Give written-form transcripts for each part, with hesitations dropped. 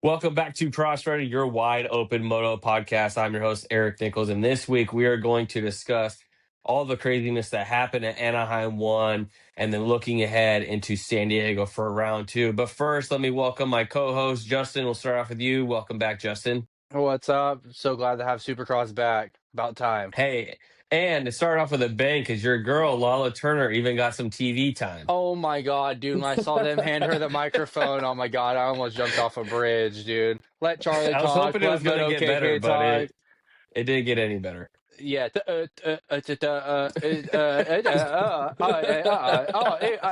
Welcome back to Crossrunner, your wide open moto podcast. I'm your host, Eric Nichols, and this week we are going to discuss all the craziness that happened at Anaheim 1 and then looking ahead into San Diego for round 2. But first, let me welcome my co host, Justin. We'll start off with you. Welcome back, Justin. What's up? So glad to have Supercross back. About time. Hey, and to start off with a bang, because your girl, Lala Turner, even got some TV time. Oh my God, dude. When I saw them hand her the microphone, oh my God, I almost jumped off a bridge, dude. Let Charlie I was talk. hoping it was Let going to Moto get better, KK but talk. it didn't get any better. Yeah. I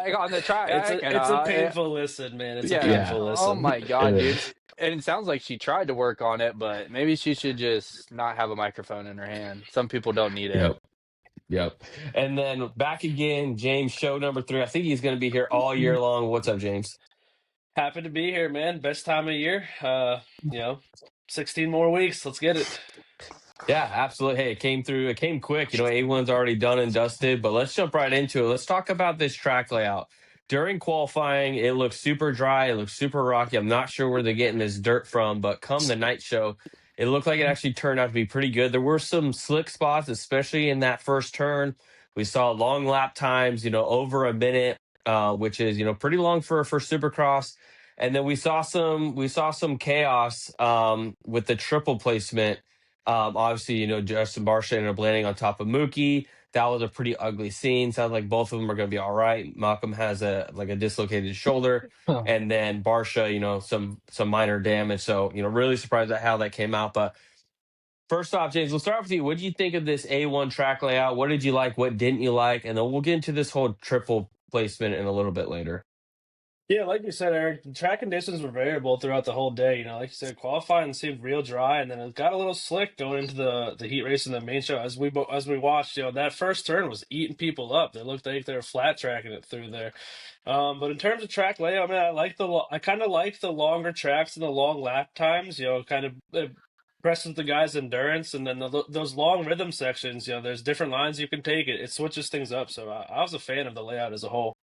got on the It's track a and it's a painful listen, man. It's a yeah. Yeah, painful Oh listen. my it God, dude. is. And it sounds like she tried to work on it, but maybe she should just not have a microphone in her hand. Some people don't need it. Yep. Yep. And then back again, James, show number 3. I think he's going to be here all year long. What's up, James? Happy to be here, man. Best time of year. You know, 16 more weeks. Let's get it. Yeah, absolutely. Hey, it came through. It came quick. A1's already done and dusted, but let's jump right into it. Let's talk about this track layout. During qualifying, it looks super dry. It looks super rocky. I'm not sure where they're getting this dirt from, but come the night show, it looked like it actually turned out to be pretty good. There were some slick spots, especially in that first turn. We saw long lap times, over a minute, which is, pretty long for Supercross. And then we saw some chaos with the triple placement. Obviously, Justin Barcia ended up landing on top of Mookie. That was a pretty ugly scene. Sounds like both of them are going to be all right. Malcolm has a dislocated shoulder, and then Barcia, some minor damage. So, really surprised at how that came out. But first off, James, we'll start with you. What did you think of this A1 track layout? What did you like? What didn't you like? And then we'll get into this whole triple placement in a little bit later. Yeah, like you said, Eric, the track conditions were variable throughout the whole day. Like you said, qualifying seemed real dry, and then it got a little slick going into the heat race and the main show. As we watched, that first turn was eating people up. They looked like they were flat tracking it through there. But in terms of track layout, man, I kind of like the longer tracks and the long lap times. Kind of presses the guy's endurance, and then those long rhythm sections. There's different lines you can take. It switches things up. So I was a fan of the layout as a whole.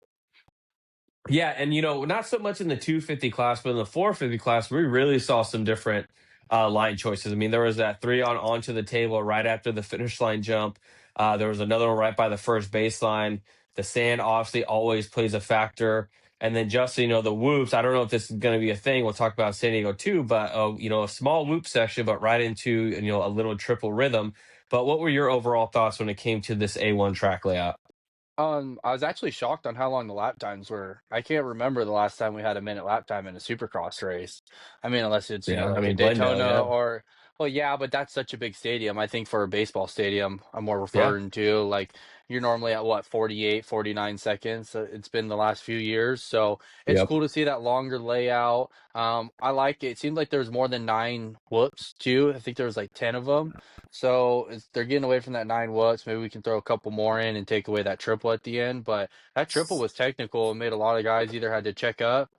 Yeah, and not so much in the 250 class, but in the 450 class, we really saw some different line choices. I mean, there was that 3 on onto the table right after the finish line jump. There was another one right by the first baseline. The sand obviously always plays a factor. And then just the whoops. I don't know if this is going to be a thing. We'll talk about San Diego too, but a small whoop section, but right into a little triple rhythm. But what were your overall thoughts when it came to this A1 track layout? I was actually shocked on how long the lap times were. I can't remember the last time we had a minute lap time in a Supercross race. I mean, unless it's, Yeah, I like a mean Glendale, Daytona yeah, or, well, yeah, but that's such a big stadium. I think for a baseball stadium, I'm more yeah, referring to like you're normally at what, 48, 49 seconds. It's been the last few years. So it's yep. cool to see that longer layout. I like it. It seemed like there was more than 9 whoops too. I think there was like 10 of them. So they're getting away from that 9 whoops. Maybe we can throw a couple more in and take away that triple at the end. But that triple was technical and made a lot of guys either had to check up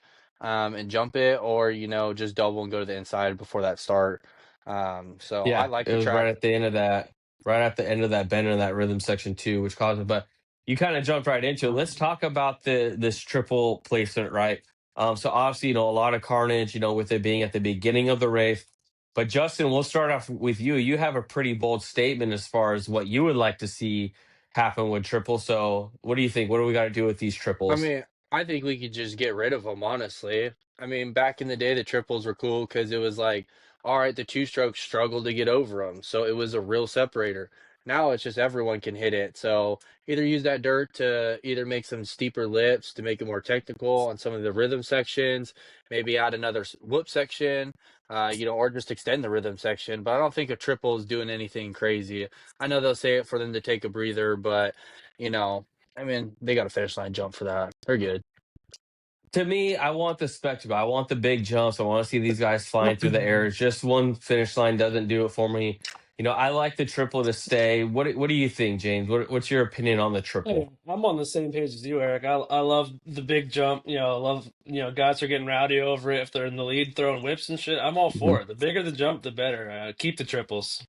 and jump it or, just double and go to the inside before that start. So I Yeah, like it the was right track. at the end of that, right at the end of that bend in that rhythm section too, which caused it. But you kind of jumped right into it. Let's talk about this triple placement, right? So obviously, a lot of carnage, with it being at the beginning of the race. But Justin, we'll start off with you. You have a pretty bold statement as far as what you would like to see happen with triple. So what do you think? What do we got to do with these I triples? mean, I think we could just get rid of them, honestly. I mean, back in the day, the triples were cool because it was like, all right, the two strokes struggled to get over them. So it was a real separator. Now it's just everyone can hit it. So either use that dirt to either make some steeper lips to make it more technical on some of the rhythm sections, maybe add another whoop section, or just extend the rhythm section. But I don't think a triple is doing anything crazy. I know they'll say it for them to take a breather, but, you know, I mean, they got a finish line jump for that. They're good. To me, I want the spectacle. I want the big jumps. I want to see these guys flying through the air. Just one finish line doesn't do it for me. I like the triple to stay. What do you think, James? What's your opinion on the Hey, triple? I'm on the same page as you, Eric. I love the big jump. I love guys are getting rowdy over it if they're in the lead, throwing whips and shit. I'm all Mhm. for it. The bigger the jump, the better. Keep the triples.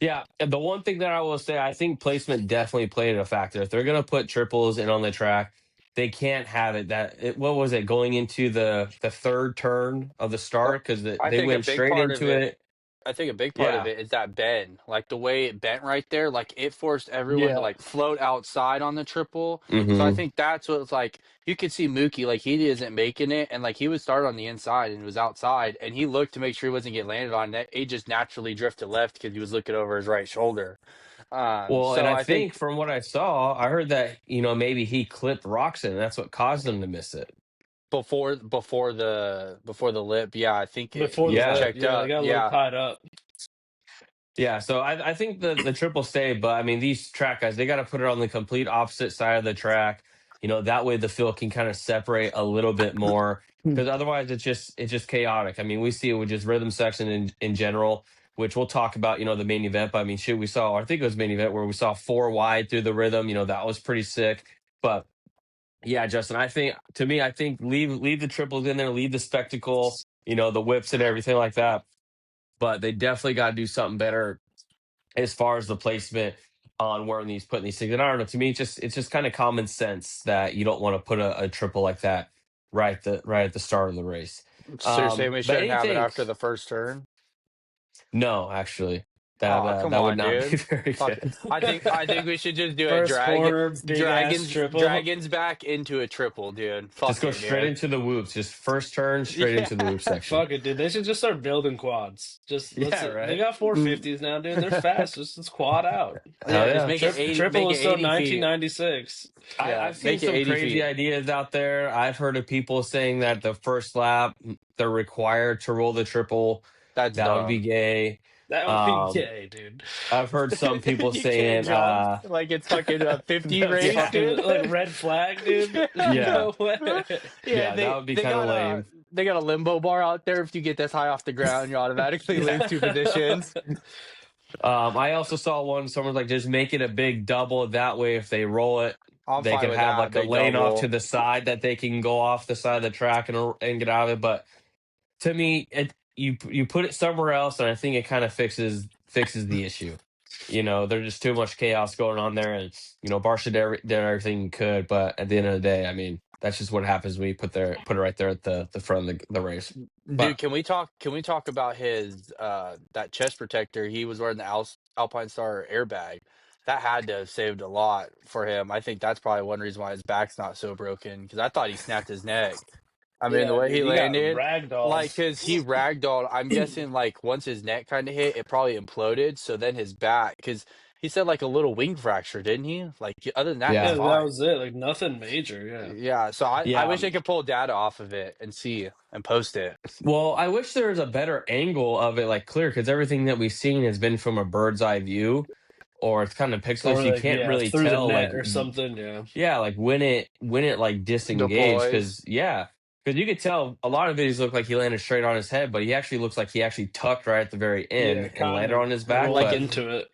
Yeah, and the one thing that I will say, I think placement definitely played a factor. If they're going to put triples in on the track, they can't have it what was it, going into the third turn of the Well, start, because I they think a went big straight part of into it it. I think a big part of Yeah. it is that bend. Like the way it bent right there, like it forced everyone to Yeah. like float outside on the triple. So I Hmm. think that's what it's like. You could see Mookie, like he isn't making it, and like he would start on the inside and was outside, and he looked to make sure he wasn't getting landed on. That he just naturally drifted left because he was looking over his right shoulder. Well, and So I I think think from what I saw, I heard that, maybe he clipped Roxon, and that's what caused him to miss it. before the lip, yeah, I think Before he the was Yeah. lip, checked yeah, they up. got a little Yeah, tied up. Yeah, so I think the triple stay, but I mean these track guys, they got to put it on the complete opposite side of the track. That way the field can kind of separate a little bit more, because otherwise it's just chaotic. I mean, we see it with just rhythm section in general, which we'll talk about. The main event. But I mean, shoot, we saw, I think it was main event where we saw four wide through the rhythm. That was pretty sick. But yeah, Justin, I think leave the triples in there, leave the spectacle, the whips and everything like that. But they definitely got to do something better as far as the placement on where putting these things. And I don't know. To me, it's just kind of common sense that you don't want to put a triple like that right at the start of the race. so you're saying we But shouldn't have it anything? after the first turn? No, actually, that Oh, uh, come that would on, not be dude. very Fuck it. good. I think we should just do a First corner, big ass triple. dragons back into a triple, dude. Just Fuck go it, straight dude. into the whoops. Just first turn straight into the Yeah. whoop section. Fuck it, dude. They should just start building quads. Just Yeah, they right. got 450s now, dude. They're fast. Just quad out. Hell Yeah, just yeah. make it 80 Triple make it was still 80 feet. 1996. Yeah, I've seen make it some 80 crazy feet. ideas out there. I've heard of people saying that the first lap they're required to roll the triple. That's That would be dumb. gay. That would be Um, gay, dude. I've heard some people You can't saying, jump like it's fucking a 50 That's race, yeah, fucking dude. like red flag, dude. yeah, No way. Yeah, yeah, that they would be they kind of got a lame. they got a limbo bar out there. If you get this high off the ground, you automatically lose two positions. I also saw one. Someone's like, just make it a big double. That way, if they roll it, I'm they fine can with have that. like a Big lane off to double. the side that they can go off the side of the track and get out of it. But to me, you put it somewhere else, and I think it kind of fixes the issue. There's just too much chaos going on there, and Barsha did everything he could, but at the end of the day, I mean, that's just what happens when you put it right there at the front of the race. Dude, But can we talk about his that chest protector? He was wearing the Alpine Star airbag. That had to have saved a lot for him. I think that's probably one reason why his back's not so broken, because I thought he snapped his neck. I mean, the Yeah, way dude, he he got landed, ragdolled. like, cause he ragdolled. I'm guessing like once his neck kind of hit, it probably imploded. So then his back, cause he said like a little wing fracture, didn't he? Like other than that, he's Yeah, yeah, that fine. was it. Like nothing major. Yeah. Yeah. So I yeah. wish I could pull data off of it and see and post it. Well, I wish there was a better angle of it, like clear, because everything that we've seen has been from a bird's eye view, or it's kind of pixelated, Or so you like, can't yeah, really through the tell, like, net or something. Yeah. yeah, like when it like disengaged, Deploys. because you could tell a lot of videos look like he landed straight on his head, but he actually looks like he actually tucked right at the very Yeah, end and kind landed of on his back. rolled Like But it. into it.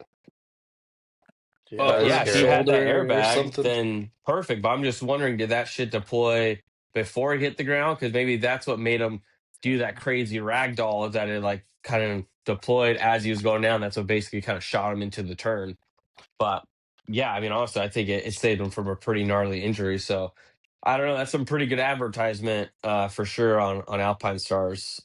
Yeah, Upper that's yeah, if he scary. had that shoulder or airbag, something. then perfect. But I'm just wondering, did that shit deploy before he hit the ground? Because maybe that's what made him do that crazy ragdoll, is that it like kind of deployed as he was going down. That's what basically kind of shot him into the turn. But yeah, I mean, honestly, I think it saved him from a pretty gnarly injury. So I don't know. That's some pretty good advertisement for sure on Alpine Stars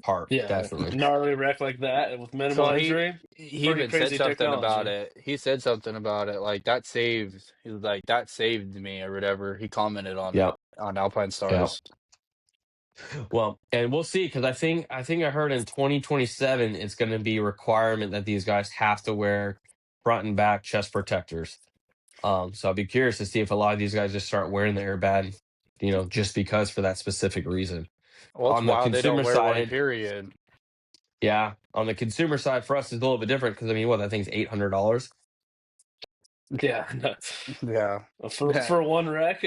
part, Yeah, definitely. gnarly wreck like that with minimal So injury. he Pretty even said crazy something about technology. it. He said something about it like that saved. He was like that saved me or whatever. He commented on it Yep. on Alpine Yeah. Stars. Well, and we'll see, because I heard in 2027 it's going to be a requirement that these guys have to wear front and back chest protectors. So I'll be curious to see if a lot of these guys just start wearing the airbag, just because, for that specific reason. Well, it's On the wild they don't consumer wear one. side, Period. yeah, on the consumer side for us is a little bit different, because I mean, what, that thing's $800. Yeah, Yeah. for one wreck.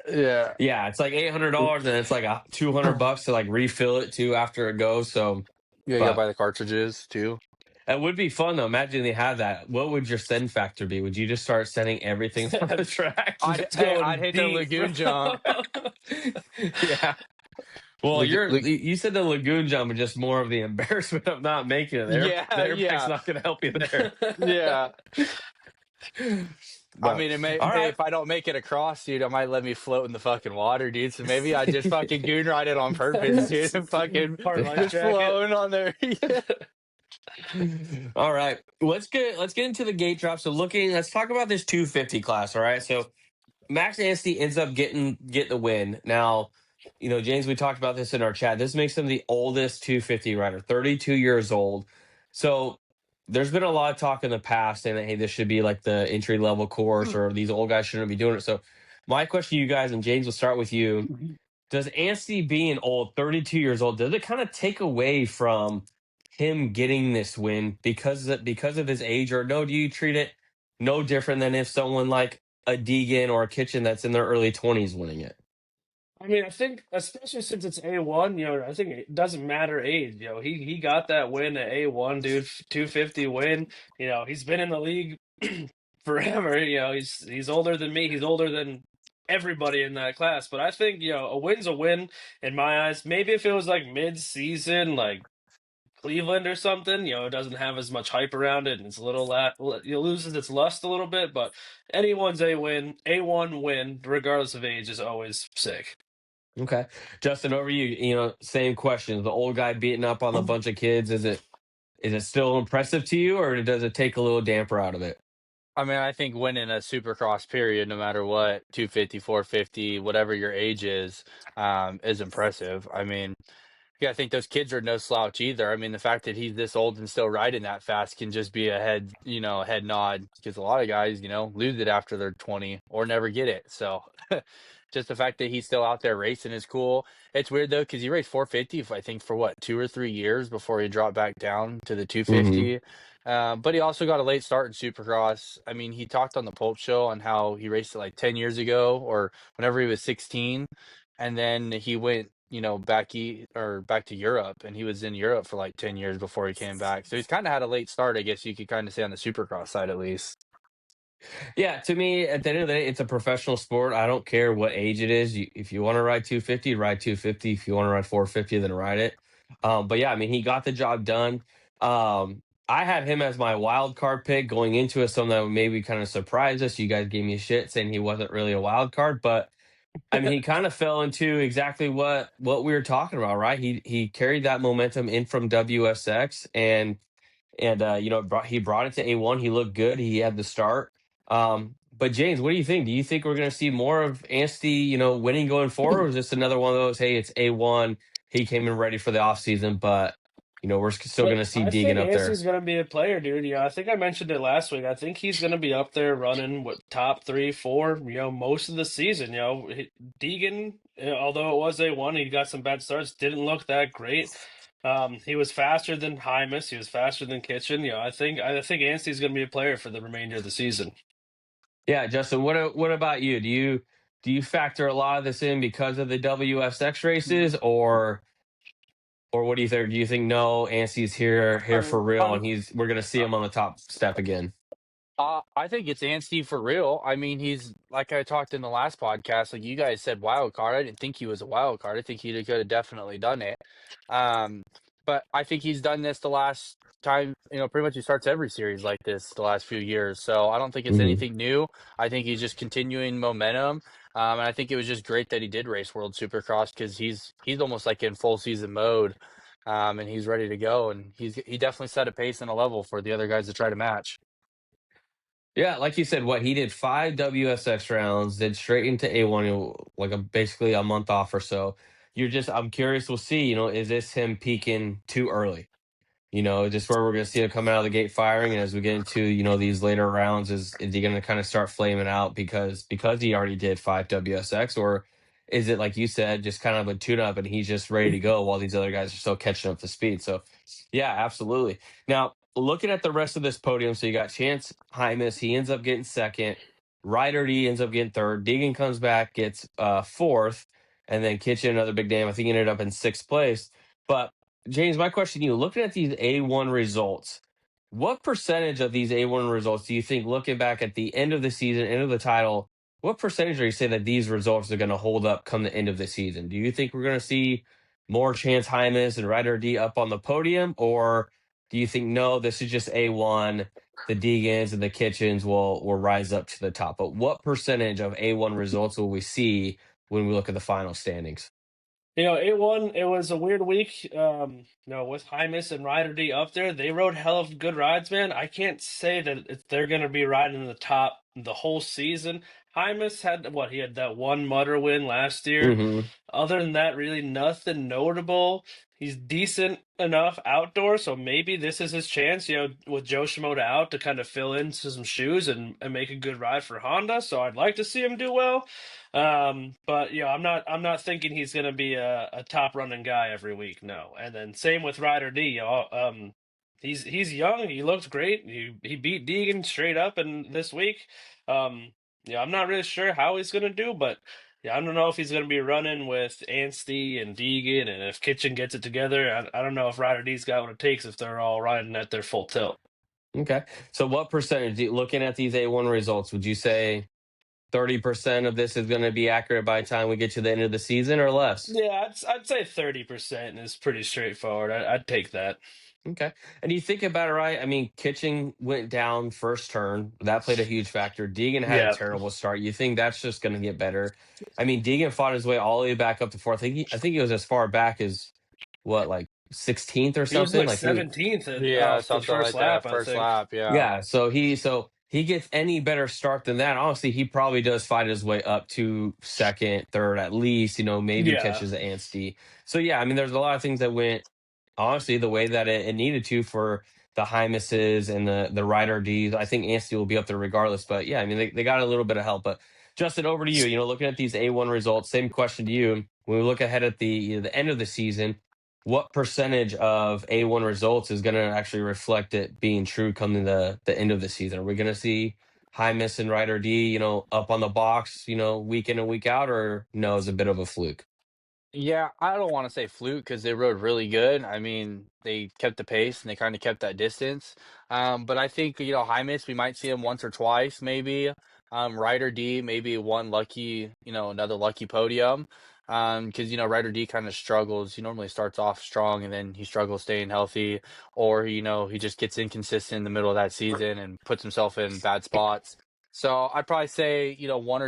Yeah. Yeah, it's like $800, and it's like $200 to like refill it too after it goes. So, Yeah, you gotta but buy the cartridges too. it would be fun though. Imagine they had that. What would your send factor be? Would you just start sending everything on the track? It's going I'd hit the deep, lagoon bro. jump. Yeah. Well, Lag- lag- you said the lagoon jump is just more of the embarrassment of not making it. The yeah, airbag's yeah, not going to help you there. yeah. I But mean, it may, all hey, right. if I don't make it across, dude, I might let me float in the fucking water, dude. So maybe I just fucking goon ride it on purpose, dude, and fucking Hard life just jacket. floating on there. Yeah. All right, let's get into the gate drop. So let's talk about this 250 class. All right, so Max Anstey ends up getting the win. Now, James, we talked about this in our chat. This makes him the oldest 250 rider, 32 years old. So there's been a lot of talk in the past saying that hey, this should be like the entry level course, or these old guys shouldn't be doing it. So my question to you guys, and James, will start with you. Does Anstey being old, 32 years old, does it kind of take away from him getting this win because of his age, or no? Do you treat it no different than if someone like a Deegan or a Kitchen that's in their early 20s winning it? I mean, I think especially since it's A1, I think it doesn't matter age. He got that win at A1, dude, 250 win. He's been in the league forever. He's older than me. He's older than everybody in that class. But I think, a win's a win in my eyes. Maybe if it was like mid-season, like Cleveland or something, it doesn't have as much hype around it, and it's a little it loses its lust a little bit. But anyone's A1 win, regardless of age, is always sick. Okay, Justin, over you. Same question. The old guy beating up on a bunch of kids. Is it still impressive to you, or does it take a little damper out of it? I mean, I think winning a Supercross period, no matter what, 250, 450, whatever your age is impressive. I mean, yeah, I think those kids are no slouch either. I mean, the fact that he's this old and still riding that fast can just be a head nod, because a lot of guys, lose it after they're 20 or never get it. So just the fact that he's still out there racing is cool. It's weird though, because he raced 450, I think, for what, 2 or 3 years before he dropped back down to the Hmm. 250. But he also got a late start in Supercross. I mean, he talked on the Pulp Show on how he raced it like 10 years ago or whenever he was 16, and then he went back to Europe, and he was in Europe for like 10 years before he came back. So he's kind of had a late start, I guess you could kind of say, on the Supercross side at least. Yeah, to me, at the end of the day, it's a professional sport. I don't care what age it is. If you want to ride 250, ride 250. If you want to ride 450, then ride it. But yeah, I mean, he got the job done. I had him as my wild card pick going into it, something that would maybe kind of surprise us. You guys gave me shit saying he wasn't really a wild card, but I mean, he kind of fell into exactly what we were talking about, right? He carried that momentum in from WSX, and he brought it to A1. He looked good. He had the start. But James, what do you think? Do you think we're going to see more of Anstey, winning going forward, or is this another one of those? Hey, it's A1. He came in ready for the offseason, but we're still going to see I Deegan think up there. Anstey's going to be a player, dude. I think I mentioned it last week. I think he's going to be up there running what top 3, 4, most of the season. Deegan, although it was A1, he got some bad starts, didn't look that great. He was faster than Hymus. He was faster than Kitchen. I think Anstey's going to be a player for the remainder of the season. Yeah, Justin, what about you? Do you factor a lot of this in because of the WSX races, or what do you think? Do you think no, Anstey's here for real, and we're going to see him on the top step again? I think it's Anstey for real. I mean, he's like I talked in the last podcast. Like you guys said, wild card. I didn't think he was a wild card. I think he could have definitely done it. Um, but I think he's done this the last time. Pretty much he starts every series like this the last few years. So I don't think it's Hmm. anything new. I think he's just continuing momentum. And I think it was just great that he did race World Supercross, because he's almost like in full season mode, and he's ready to go. And he definitely set a pace and a level for the other guys to try to match. Yeah, like you said, what he did 5 WSX rounds, then straight into A1, like basically a month off or so. I'm curious. We'll see. Is this him peaking too early? Just where we're going to see him come out of the gate firing, and as we get into these later rounds, is he going to kind of start flaming out because he already did 5 WSX, or is it like you said, just kind of a tune up and he's just ready to go while these other guys are still catching up to speed? So, yeah, absolutely. Now looking at the rest of this podium, so you got Chance Hymus, he ends up getting second. Ryder D ends up getting third. Deegan comes back, gets fourth, and then Kitchen, another big name, I think he ended up in sixth place. But James, my question to you, looking at these A1 results, what percentage of these A1 results do you think, looking back at the end of the season, end of the title, what percentage are you saying that these results are going to hold up come the end of the season? Do you think we're going to see more Chance Hymas and Ryder D up on the podium, or Do you think no, this is just A1, the Deegans and the Kitchens will rise up to the top? But what percentage of A1 results will we see when we look at the final standings? It won. It was a weird week. With Hymus and Ryder D up there, they rode hell of good rides, man. I can't say that they're going to be riding in the top the whole season. Hymus had what? He had that one Mutter win last year. Hmm. Other than that, really nothing notable. He's decent enough outdoors, so maybe this is his chance, with Joe Shimoda out to kind of fill in some shoes and make a good ride for Honda. So I'd like to see him do well. But I'm not thinking he's gonna be a top running guy every week, no. And then same with Ryder D. He's young. He looks great. He beat Deegan straight up in this week. I'm not really sure how he's gonna do, but yeah, I don't know if he's gonna be running with Anstey and Deegan, and if Kitchen gets it together. I don't know if Ryder D's got what it takes if they're all riding at their full tilt. Okay. So what percentage, looking at these A1 results, would you say 30% of this is going to be accurate by the time we get to the end of the season or less? Yeah, I'd say 30% is pretty straightforward. I'd take that. Okay. And you think about it, right? I mean, Kitchen went down first turn. That played a huge factor. Deegan had a Yeah, terrible start. You think that's just going to get better? I mean, Deegan fought his way all the way back up to fourth. I think he was as far back as what, like 16th or he was something? like Like he was. 17th Yeah, off the something first like that. lap, I First think. lap, yeah. Yeah, so he gets any better start than that. Honestly, he probably does fight his way up to second, third at least. Maybe Yeah, catches the Anstey. So yeah, I mean, there's a lot of things that went honestly the way that it needed to for the Hymuses and the Rider D's. I think Anstey will be up there regardless. But yeah, I mean, they got a little bit of help. But Justin, over to you. Looking at these A1 results, same question to you. When we look ahead at the end of the season, what percentage of A1 results is going to actually reflect it being true coming the end of the season? Are we going to see Hymus and Rider D, up on the box, week in and week out, or no, it's a bit of a fluke? Yeah, I don't want to say fluke because they rode really good. I mean, they kept the pace and they kind of kept that distance. But I think, Hymus, we might see him once or twice, maybe. Ryder D, maybe one lucky, another lucky podium. Because, Ryder D kind of struggles. He normally starts off strong and then he struggles staying healthy, or, he just gets inconsistent in the middle of that season and puts himself in bad spots. So I'd probably say, one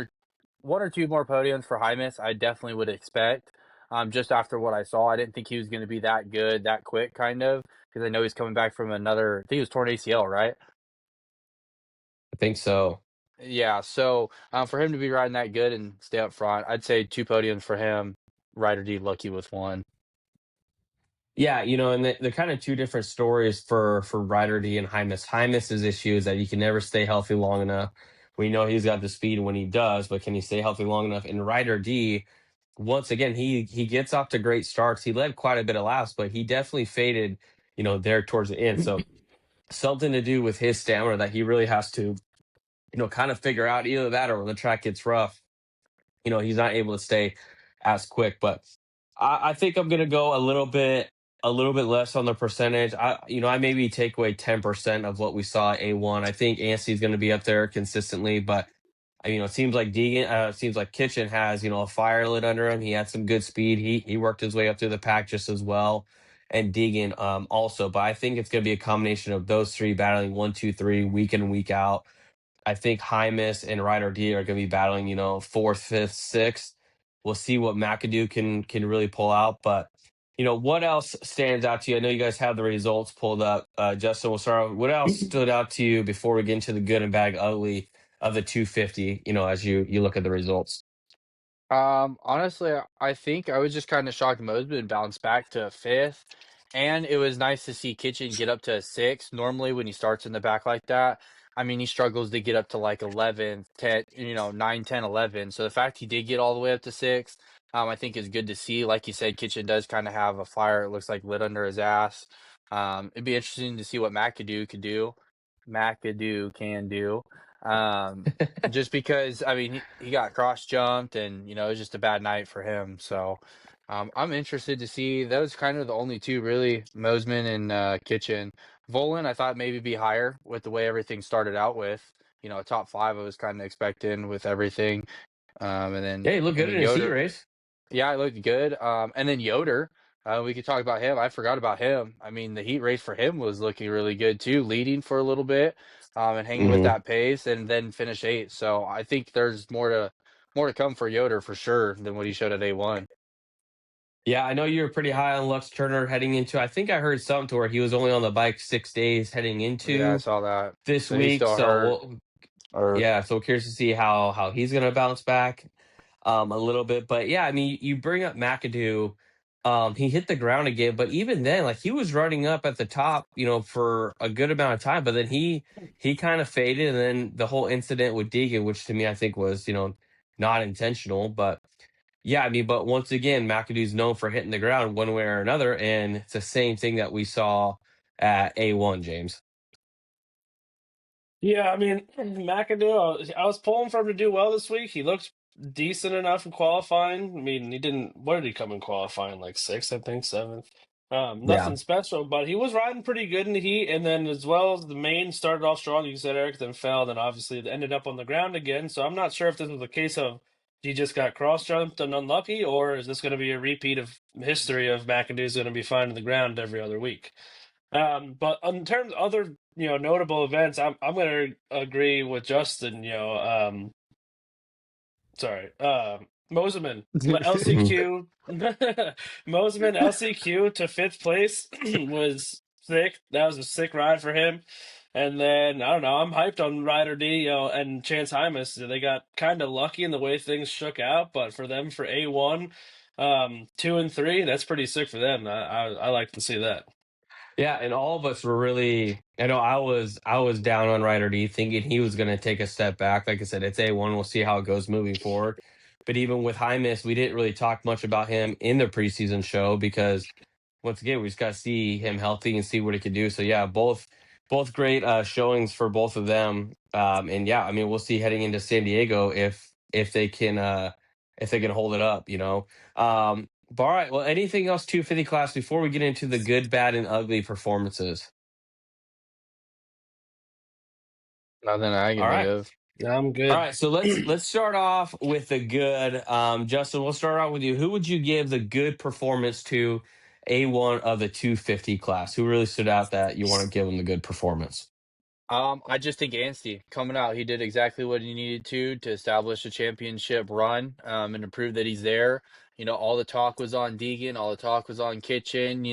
or two more podiums for Hymus, I definitely would expect. Just after what I saw, I didn't think he was going to be that good, that quick, kind of, because I know he's coming back from another. I think he was torn ACL, right? I think so. Yeah. So for him to be riding that good and stay up front, I'd say two podiums for him. Ryder D lucky with one. Yeah, and the kind of two different stories for Ryder D and Hymus. Hymus's issue is that he can never stay healthy long enough. We know he's got the speed when he does, but can he stay healthy long enough? And Ryder D, once again, he gets off to great starts. He led quite a bit of laps, but he definitely faded, there towards the end. So something to do with his stamina that he really has to, kind of figure out either that or when the track gets rough, he's not able to stay as quick. But I think I'm gonna go a little bit less on the percentage. I maybe take away 10% of what we saw at A1. I think Anstey's gonna be up there consistently, but it seems like Deegan, it seems like Kitchen has, a fire lit under him. He had some good speed. He worked his way up through the pack just as well. And Deegan also. But I think it's gonna be a combination of those three battling 1, 2, 3, week in and week out. I think Hymus and Ryder D are going to be battling, fourth, fifth, sixth. We'll see what McAdoo can really pull out. But what else stands out to you? I know you guys have the results pulled up. Justin, we'll start. What else stood out to you before we get into the good and bad, ugly of the 250? As you look at the results. Honestly, I think I was just kind of shocked Mosman bounced back to fifth, and it was nice to see Kitchen get up to a six. Normally, when he starts in the back like that, I mean, he struggles to get up to like 11, 10, 9, 10, 11. So the fact he did get all the way up to six, I think is good to see. Like you said, Kitchen does kind of have a fire, it looks like, lit under his ass. It'd be interesting to see what McAdoo could do. McAdoo can do. Um, just because I mean he got cross jumped and it was just a bad night for him. So I'm interested to see those kind of the only two really, Mosman and Kitchen. Volan I thought maybe be higher with the way everything started out with. A top five I was kind of expecting with everything. And then Yeah, he looked I good mean in his heat Yoder, race. yeah, it looked good. And then Yoder, We could talk about him. I forgot about him. I mean, the heat race for him was looking really good too, leading for a little bit, and hanging with Hmm. that pace, and then finish eighth. So I think there's more to come for Yoder for sure than what he showed at A1. Yeah, I know you were pretty high on Lux Turner heading into. I think I heard something to where he was only on the bike 6 days heading Yeah, I into saw that. this So he's week. still So hurt. we'll, Or yeah, so curious to see how he's gonna bounce back a little bit. But yeah, I mean, you bring up McAdoo. He hit the ground again, but even then, like he was running up at the top, for a good amount of time. But then he kind of faded, and then the whole incident with Deegan, which to me I think was not intentional, but yeah, I mean, but once again, McAdoo's known for hitting the ground one way or another, and it's the same thing that we saw at A1, James. Yeah, I mean, McAdoo, I was pulling for him to do well this week. He looked decent enough in qualifying. I mean, he didn't, what did he come in qualifying? Like sixth, I think, seventh. Yeah. Nothing special, but he was riding pretty good in the heat. And then, as well as the main started off strong, you said, Eric, then fell, then obviously it ended up on the ground again. So I'm not sure if this was a case of he just got cross jumped and unlucky, or is this going to be a repeat of history of McAdoo's going to be finding the ground every other week? But in terms of other, notable events, I'm gonna agree with Justin. Sorry, Moseman, Mhm. LCQ, Moseman LCQ to fifth place was sick. That was a sick ride for him. And then I don't know, I'm hyped on Ryder D, and Chance Hymas. They got kind of lucky in the way things shook out, but for them for A1, 2 and 3, that's pretty sick for them. I like to see that. Yeah, and all of us were really. I know I was down on Ryder D, thinking he was going to take a step back. Like I said, it's A1. We'll see how it goes moving forward. But even with Hymus, we didn't really talk much about him in the preseason show because once again, we just got to see him healthy and see what he could do. So yeah, both great showings for both of them. And yeah, I mean, we'll see heading into San Diego if they can hold it up. But all right, well, anything else 250 class before we get into the good, bad, and ugly performances? nothing I All can think right. of. I'm All good. right, so let's start off with the good. Justin, we'll start out with you. Who would you give the good performance to A1 of the 250 class? Who really stood out that you want to give him the good performance? I just think Anstey coming out, he did exactly what he needed to establish a championship run, and to prove that he's there. All the talk was on Deegan, all the talk was on Kitchen.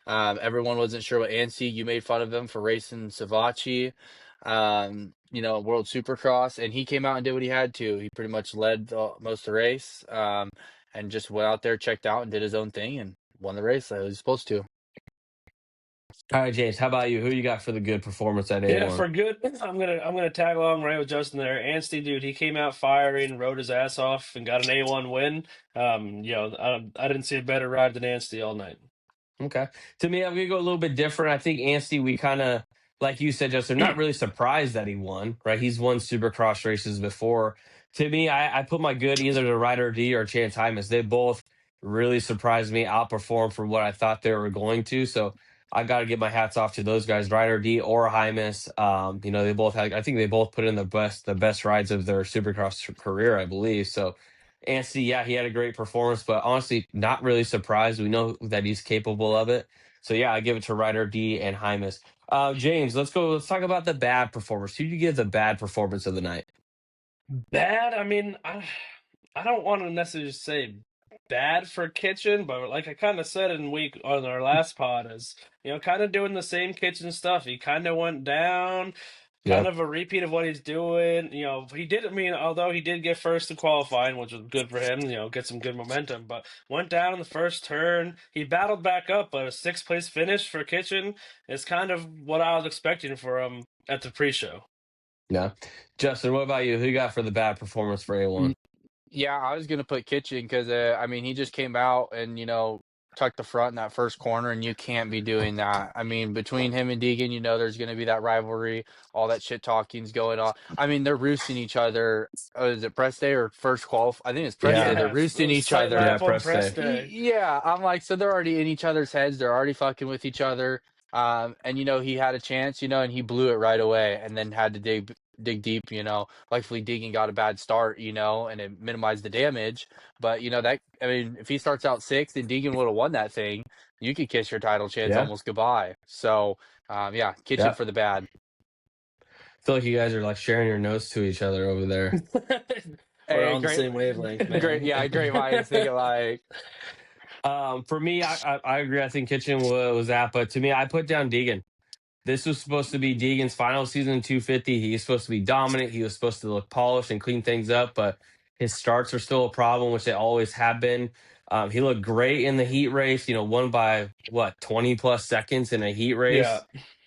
Everyone wasn't sure what Anstey. You made fun of him for racing Savachi, World Supercross, and he came out and did what he had to. He pretty much led most of the race, and just went out there, checked out, and did his own thing, and won the race like he was supposed to. All right, James, how about you? Who you got for the good performance at Yeah, A1? for good. I'm gonna tag along right with Justin there. Anstey, dude, he came out firing, rode his ass off, and got an A1 win. I didn't see a better ride than Anstey all night. Okay. To me, I'm gonna go a little bit different. I think Anstey, we kind of, like you said, Justin, not really surprised that he won, right? He's won Supercross races before. To me, I put my good either to Ryder D or Chance Hymas. They both really surprised me, outperformed from what I thought they were going to. So I got to give my hats off to those guys, Ryder D or Hymas. They both had. I think they both put in the best rides of their Supercross career, I believe. So Anstey, yeah, he had a great performance, but honestly, not really surprised. We know that he's capable of it. So yeah, I give it to Ryder D and Hymas. James, let's go. Let's talk about the bad performance. Who do you give the bad performance of the night? Bad. I mean, I don't want to necessarily say bad for Kitchen, but like I kind of said in week on our last pod, is kind of doing the same Kitchen stuff. He kind of went down, kind Yeah. of a repeat of what he's doing. He did. I mean, although he did get first in qualifying, which was good for him. Get some good momentum, but went down in the first turn. He battled back up, but a sixth place finish for Kitchen is kind of what I was expecting for him at the pre-show. Yeah. Justin, what about you? Who you got for the bad performance for A1? Yeah, I was gonna put Kitchen because I mean he just came out and tucked the front in that first corner, and you can't be doing that. I mean between him and Deegan, there's gonna be that rivalry, all that shit talking's going on. I mean they're roosting each other. Is it press day or first I think it's press day. Yeah. They're Yeah, roosting each site other. Yeah, lap on press press day. day. Yeah, I'm like, so they're already in each other's heads. They're already fucking with each other. And he had a chance, and he blew it right away, and then had to dig deep. Luckily Deegan got a bad start, and it minimized the damage. But if he starts out sixth and Deegan would have won that thing, you could kiss your title chance Yeah. almost goodbye. So, yeah, kitchen Yeah. for the bad. I feel like you guys are like sharing your notes to each other over there. We're Hey, on the great, same wavelength, great, man. yeah, great minds think alike. For me, I agree. I think Kitchen was that, but to me, I put down Deegan. This was supposed to be Deegan's final season in 250. He was supposed to be dominant. He was supposed to look polished and clean things up, but his starts are still a problem, which they always have been. He looked great in the heat race, won by what, 20 plus seconds in a heat Yeah.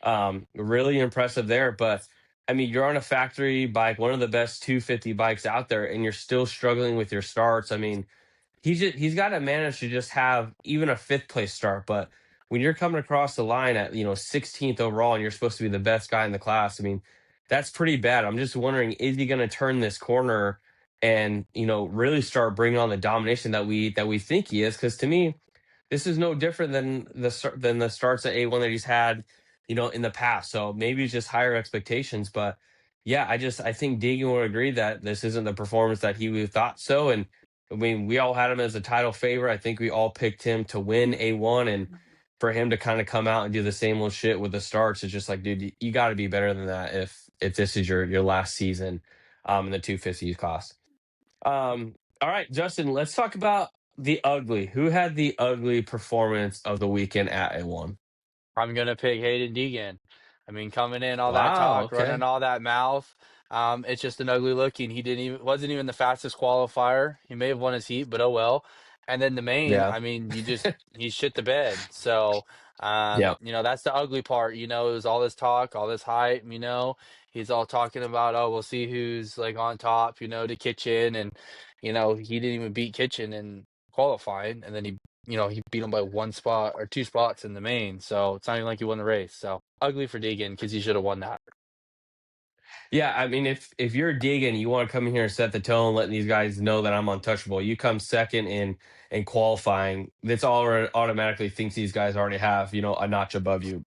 race. Really impressive there. But I mean, you're on a factory bike, one of the best 250 bikes out there, and you're still struggling with your starts. I mean, he's got to manage to just have even a fifth place start. But when you're coming across the line at 16th overall and you're supposed to be the best guy in the class, I mean, that's pretty bad. I'm just wondering, is he going to turn this corner and really start bringing on the domination that we think he is? Because to me, this is no different than the starts at A1 that he's had, in the past. So maybe it's just higher expectations, but yeah, I think Deegan would agree that this isn't the performance that he would thought so. And I mean, we all had him as a title favorite. I think we all picked him to win A1, and for him to kind of come out and do the same old shit with the starts, it's just like, dude, you got to be better than that if this is your last season in the 250s class. All right, Justin, let's talk about the ugly. Who had the ugly performance of the weekend at A1? I'm gonna pick Hayden Deegan. I mean, coming in all that Wow. talk, running Okay. all that mouth. It's just an ugly looking. He didn't even wasn't even the fastest qualifier. He may have won his heat, but oh well. And then the main, Yeah. I mean, he shit the bed. So, Yeah. that's the ugly part. It was all this talk, all this hype. He's all talking about, oh, we'll see who's like on top. To Kitchen, and he didn't even beat Kitchen in qualifying, and then he beat him by one spot or two spots in the main. So it's not even like he won the race. So ugly for Deegan because he should have won that. Yeah, I mean, if you're digging, you want to come in here and set the tone, letting these guys know that I'm untouchable. You come second in qualifying. That's all automatically thinks these guys already have, a notch above you.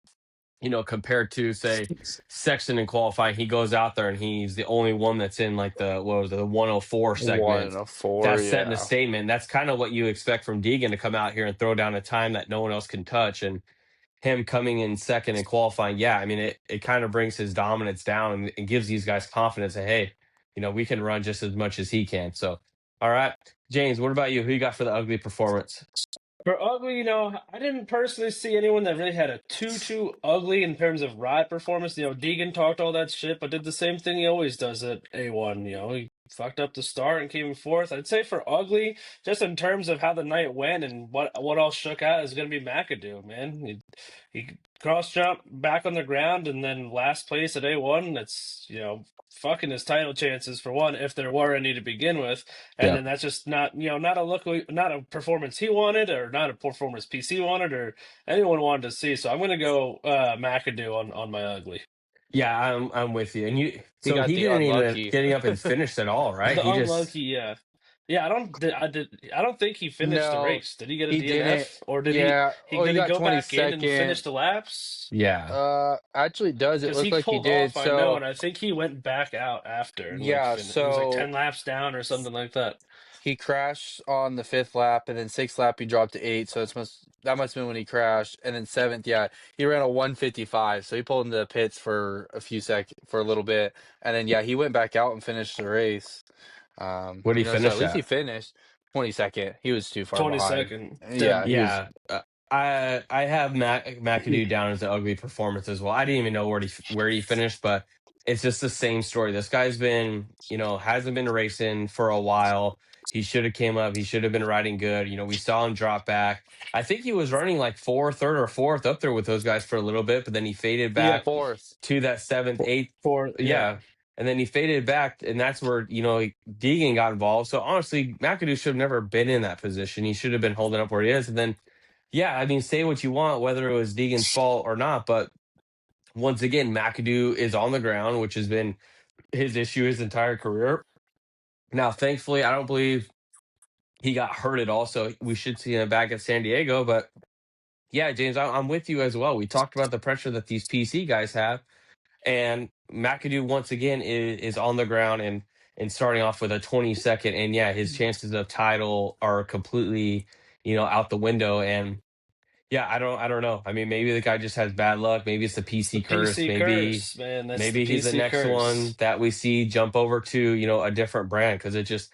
Compared to say Sexton in qualifying, he goes out there and he's the only one that's in like the 104 segment. 104, That's setting a yeah. statement. That's kind of what you expect from Deegan to come out here and throw down a time that no one else can touch. And him coming in second and qualifying, yeah, I mean, it kind of brings his dominance down and gives these guys confidence that, hey, we can run just as much as he can. So, all right. James, what about you? Who you got for the ugly performance? For ugly, I didn't personally see anyone that really had a too ugly in terms of ride performance. Deegan talked all that shit, but did the same thing he always does at A1. He fucked up the start and came in fourth. I'd say for ugly, just in terms of how the night went and what all shook out, is going to be McAdoo, man. He cross jumped back on the ground and then last place at A1. That's, fucking his title chances for one, if there were any to begin with. And Yeah. then that's just not a look, not a performance he wanted, or not a performance PC wanted, or anyone wanted to see. So I'm gonna go McAdoo on my ugly. Yeah, I'm with you. And He so got he the didn't even unlucky. getting up and finish at all, right? The He just unlucky, yeah, yeah. I don't think he finished the No, race. Did he get a he didn't. DNF, or did he Yeah. he Oh, he did he got go back in and 22nd. finish the laps? yeah. Actually, does it Because look he like he pulled did? off, I know, So, and I think he went back out after and like yeah. it was like So 10 laps down or something like that. he crashed on the fifth lap, and then sixth lap he dropped to eight. So that must have been when he crashed. And then seventh, yeah, he ran a 155. So he pulled into the pits for for a little bit, and then yeah, he went back out and finished the race. What did he So at finish least he at? finished 22nd. He was too far behind. 22nd. Yeah, he was. Yeah, I have McAdoo down as an ugly performance as well. I didn't even know where he finished, but it's just the same story. This guy's been, hasn't been racing for a while. He should have came up. He should have been riding good. We saw him drop back. I think he was running like third or fourth up there with those guys for a little bit, but then he faded Yeah, back Fourth. to that seventh, eighth. yeah. Yeah. And then he faded back, and that's where, Deegan got involved. So honestly, McAdoo should have never been in that position. He should have been holding up where he is. And then, yeah, I mean, say what you want, whether it was Deegan's fault or not. But once again, McAdoo is on the ground, which has been his issue his entire career. Now, thankfully, I don't believe he got hurt at all. So we should see him back at San Diego. But yeah, James, I'm with you as well. We talked about the pressure that these PC guys have. And McAdoo once again is on the ground and starting off with a 22nd, and yeah, his chances of title are completely, out the window. And yeah, I don't know. I mean, maybe the guy just has bad luck. Maybe it's the The PC curse. PC Maybe curse, man. That's the maybe he's the PC next one curse. that we see jump over to, a different brand, because it just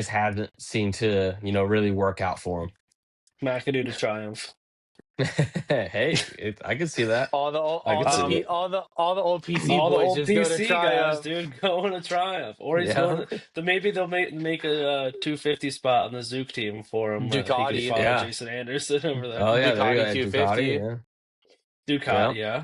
hasn't seemed to, really work out for him. McAdoo to triumph. Hey, I can see that. All the old, I all can the see P, that. all the old PC All the boys old just go to PC guys, Triumph. dude, going to triumph, or he's Yeah. going to. Maybe they'll make a 250 spot on the Zook team for him. He can Ducati, follow Yeah. Jason Anderson over there. Oh yeah, there you Ducati go. Ducati. 250. Yeah. Ducat, Yeah.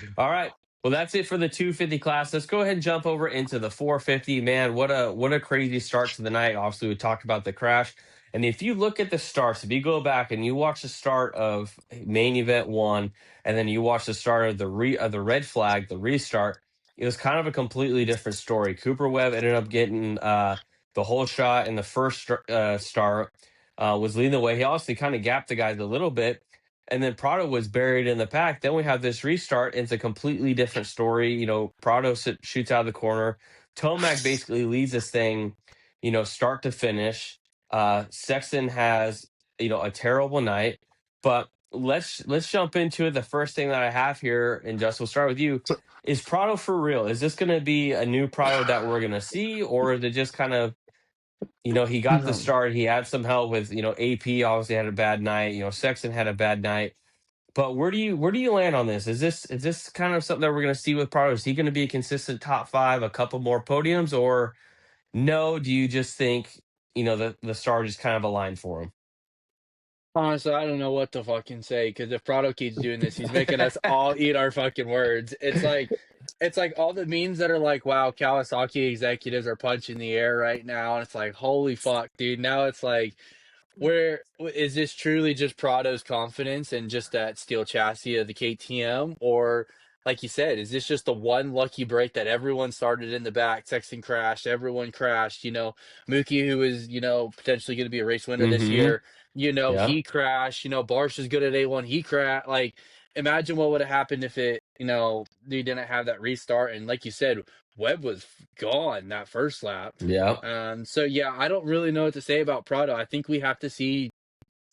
yeah. All right. Well, that's it for the 250 class. Let's go ahead and jump over into the 450. Man, what a crazy start to the night. Obviously, we talked about the crash. And if you look at the starts, if you go back and you watch the start of main event one, and then you watch the start of the red flag, the restart, it was kind of a completely different story. Cooper Webb ended up getting the whole shot in the first start, was leading the way. He also kind of gapped the guys a little bit, and then Prado was buried in the pack. Then we have this restart. And it's a completely different story. Prado shoots out of the corner. Tomac basically leads this thing, start to finish. Sexton has, a terrible night. But let's jump into it. The first thing that I have here, and Justin, we'll start with you. Is Prado for real? Is this going to be a new Prado that we're going to see, or is it just kind of, he got the start. He had some help with, AP obviously had a bad night. Sexton had a bad night. But where do you land on this? Is this kind of something that we're going to see with Prado? Is he going to be a consistent top five, a couple more podiums, or no? Do you just think the star just kind of aligned for him? Honestly, I don't know what to fucking say because if Prado keeps doing this, he's making us all eat our fucking words. It's like all the memes that are like, "Wow, Kawasaki executives are punching the air right now," and it's like, "Holy fuck, dude!" Now it's like, where is this truly just Prado's confidence and just that steel chassis of the KTM, or like you said, is this just the one lucky break that everyone started in the back? Sexton crashed, everyone crashed. Mookie, who is potentially going to be a race winner this Mm-hmm. year, Yeah. he crashed. Barsh is good at A1, he crashed. Like, imagine what would have happened if they didn't have that restart. And like you said, Webb was gone that first lap. Yeah. So yeah, I don't really know what to say about Prado. I think we have to see,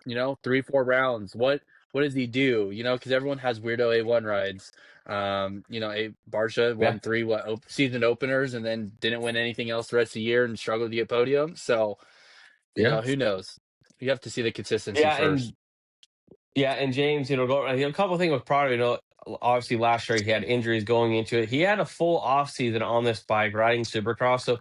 3-4 rounds. What does he do? Because everyone has weirdo A1 rides. A Barsha Yeah. won three season openers and then didn't win anything else the rest of the year and struggled to get podium. So, Yeah. who knows? You have to see the consistency Yeah. first. And James, a couple of things with Prado. Obviously last year he had injuries going into it. He had a full off season on this bike riding Supercross, so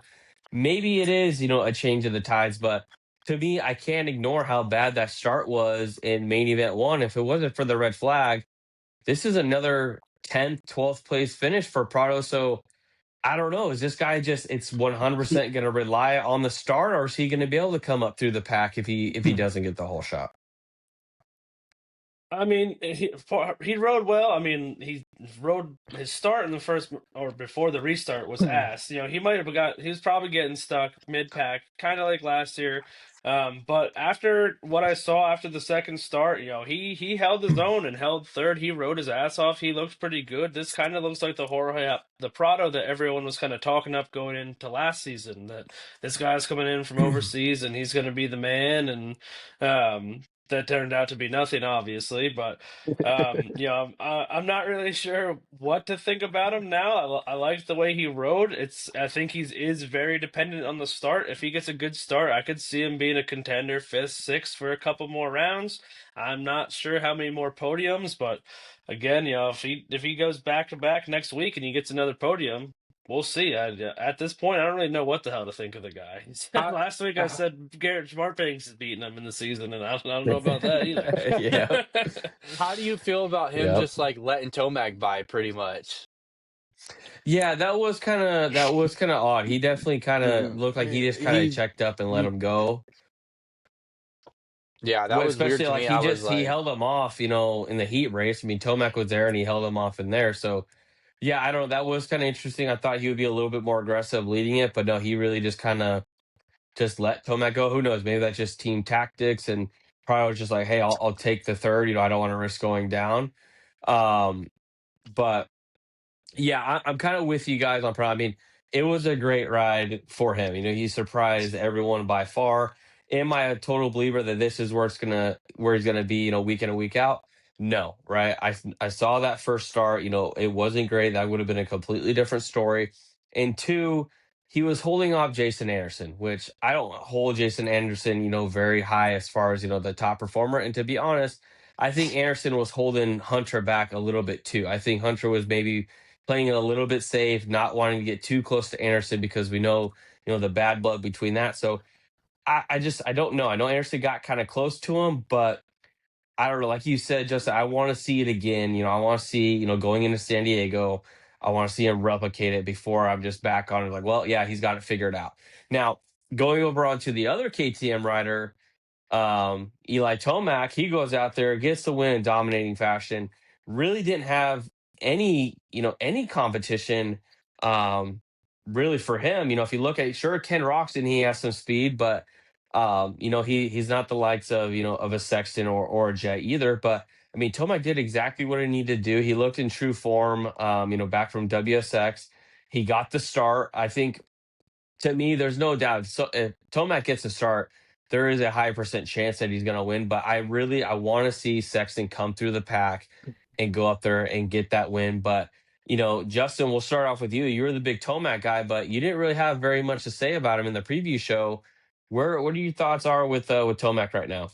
maybe it is, a change of the tides. But to me, I can't ignore how bad that start was in main event one. If it wasn't for the red flag, this is another 10th, 12th place finish for Prado. So I don't know. Is this guy just it's 100% going to rely on the start, or is he going to be able to come up through the pack if he doesn't get the whole shot? I mean, he rode well. I mean, he rode his start in the first or before the restart was ass. He might have he was probably getting stuck mid pack, kind of like last year. But after what I saw after the second start, he held his own and held third. He rode his ass off. He looked pretty good. This kind of looks like the Prado that everyone was kind of talking up going into last season. That this guy's coming in from overseas and he's going to be the man. And that turned out to be nothing, obviously. But I'm not really sure what to think about him now. I like the way he rode. I think he is very dependent on the start. If he gets a good start, I could see him being a contender, fifth, sixth for a couple more rounds. I'm not sure how many more podiums, but again, if he goes back to back next week and he gets another podium, we'll see. At this point, I don't really know what the hell to think of the guy. I, Last week I said Garrett Marpanks is beating him in the season, and I don't know about that either. Yeah. how do you feel about him Yep. just like letting Tomac by pretty much? Yeah, that was kind of odd. He definitely kind of looked like he just kind of He, checked up and let him go. yeah, that Well, was weird especially to like me. he I was just he like, held him off, in the heat race. I mean, Tomac was there and he held him off in there. So yeah, I don't know. That was kind of interesting. I thought he would be a little bit more aggressive leading it, but no, he really just kind of just let Tomac go. Who knows? Maybe that's just team tactics, and probably was just like, hey, I'll take the third. I don't want to risk going down. Um, but Yeah, I'm kind of with you guys on Prado. I mean, it was a great ride for him. He surprised everyone by far. Am I a total believer that this is where he's gonna be, week in and week out? No, right? I saw that first start. It wasn't great. That would have been a completely different story. And two, he was holding off Jason Anderson, which I don't hold Jason Anderson, very high as far as the top performer. And to be honest, I think Anderson was holding Hunter back a little bit too. I think Hunter was maybe playing it a little bit safe, not wanting to get too close to Anderson because we know, the bad blood between that. So I don't know. I know Anderson got kind of close to him, but I don't know. Like you said, Justin, I want to see it again. I want to see, going into San Diego, I want to see him replicate it before I'm just back on it. Like, well, yeah, he's got it figured out. Now, going over onto the other KTM rider, Eli Tomac, he goes out there, gets the win in dominating fashion. Really didn't have any competition, um, really for him. If you look at sure Ken Roxon, he has some speed, but he's not the likes of of a Sexton or a Jet either. But I mean, Tomac did exactly what he needed to do. He looked in true form, back from WSX. He got the start. I think to me, there's no doubt. So if Tomac gets a start, there is a high percent chance that he's going to win. But I want to see Sexton come through the pack and go up there and get that win. But Justin, we'll start off with you. You're the big Tomac guy, but you didn't really have very much to say about him in the preview show. What are your thoughts are with Tomac right now?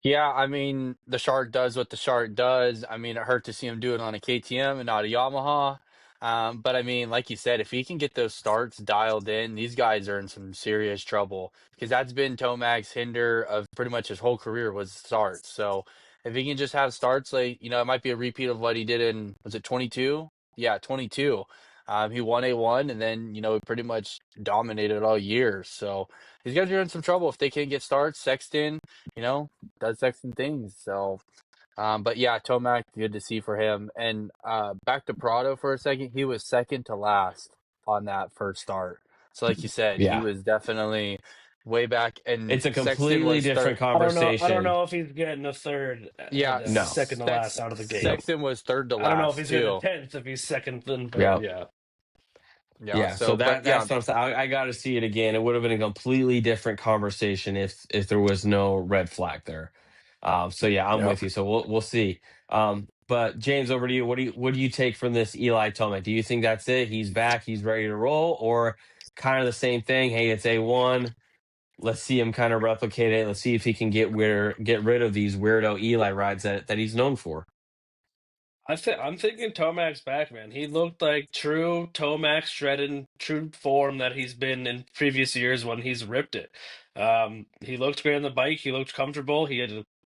Yeah, I mean, the Shark does what the Shark does. I mean, it hurt to see him do it on a KTM and not a Yamaha. But I mean, like you said, if he can get those starts dialed in, these guys are in some serious trouble because that's been Tomac's hinder of pretty much his whole career was starts. So if he can just have starts like, it might be a repeat of what he did in, was it 22? Yeah, 22. He won A1 and then, pretty much dominated all year. So these guys are in some trouble if they can't get starts. Sexton, you know, does Sexton things. So, but yeah, Tomac, good to see for him. And back to Prado for a second, he was second to last on that first start. So, like you said, he Yeah, was definitely way back, and it's a Sexton completely was different third. I don't conversation. know if he's getting a third, Yeah, No. second to last out of the gate. Nope. Sexton was third to I don't know if last he's getting a too. 10th if he's second and third. Yep. Yeah. Yeah. Yeah, so So, but yeah, that's what I'm saying. I got to see it again. It would have been a completely different conversation if there was no red flag there. So yeah, I'm yeah. with you. So we'll see. But James, over to you. What do you take from this Eli Tomac? Do you think that's it? He's back. He's ready to roll, or kind of the same thing? Hey, it's A1. Let's see him kind of replicate it. Let's see if he can get rid of these weirdo Eli rides that he's known for. I'm thinking Tomac's back, man. He looked like true Tomac shredded, true form that he's been in previous years when he's ripped it. He looked great on the bike. He looked comfortable.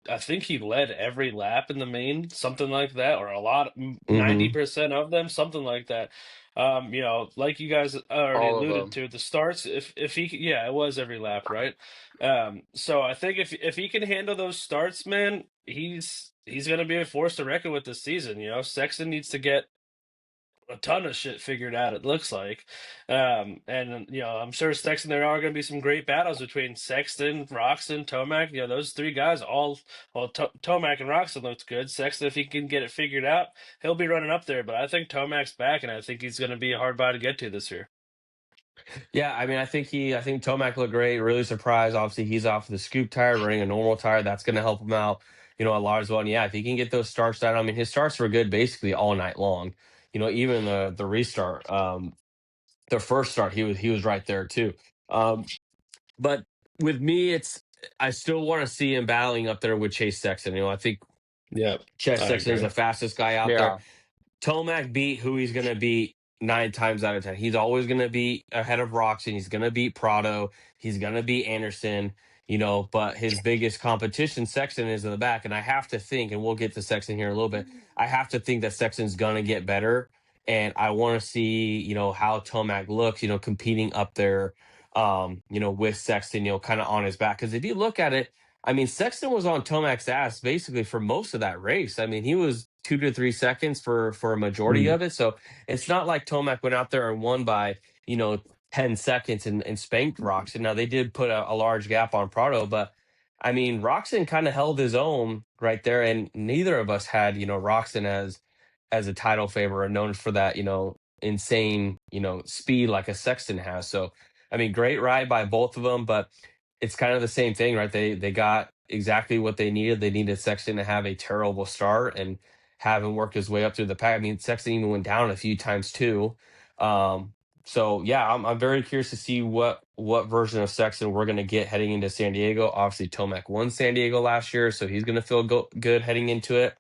I think he led every lap in the main, something like that, or a lot, Hmm. 90% of them, something like that. Like you guys already All of alluded them. to, the starts. If he, yeah, it was every lap, right? So I think if he can handle those starts, man, he's gonna be a force to reckon with this season. Sexton needs to get a ton of shit figured out. It looks like, and I'm sure Sexton. There are gonna be some great battles between Sexton, Roxon, Tomac. Those three guys all. Well, Tomac and Roxon looks good. Sexton, if he can get it figured out, he'll be running up there. But I think Tomac's back, and I think he's gonna be a hard buy to get to this year. Yeah, I mean, I think Tomac looked great. Really surprised. Obviously, he's off the scoop tire, running a normal tire. That's going to help him out, a lot as well. And yeah, if he can get those starts down, I mean, his starts were good basically all night long. Even the restart, the first start, he was right there too. Um, but with me, I still want to see him battling up there with Chase Sexton. I think Yep, Chase I Sexton is agree. the fastest guy out there. Yeah. Tomac beat who he's going to beat 9 times out of 10. He's always going to be ahead of Roxon. He's going to beat Prado. He's going to beat Anderson, but his biggest competition, Sexton, is in the back. And I have to think, and we'll get to Sexton here in a little bit, I have to think that Sexton's going to get better. And I want to see, how Tomac looks, competing up there, with Sexton, kind of on his back. Because if you look at it, I mean, Sexton was on Tomac's ass basically for most of that race. I mean, he was 2 to 3 seconds for a majority Mm. of it. So it's not like Tomac went out there and won by, 10 seconds and spanked Roxon. Now they did put a large gap on Prado, but I mean, Roxon kind of held his own right there, and neither of us had, Roxon as as a title favorite or known for that, insane, speed like a Sexton has. So, I mean, great ride by both of them, but it's kind of the same thing, right? They got exactly what they needed. They needed Sexton to have a terrible start and have him work his way up through the pack. I mean, Sexton even went down a few times too. Um, so yeah, I'm very curious to see what version of Sexton we're going to get heading into San Diego. Obviously, Tomac won San Diego last year, so he's going to feel good heading into it.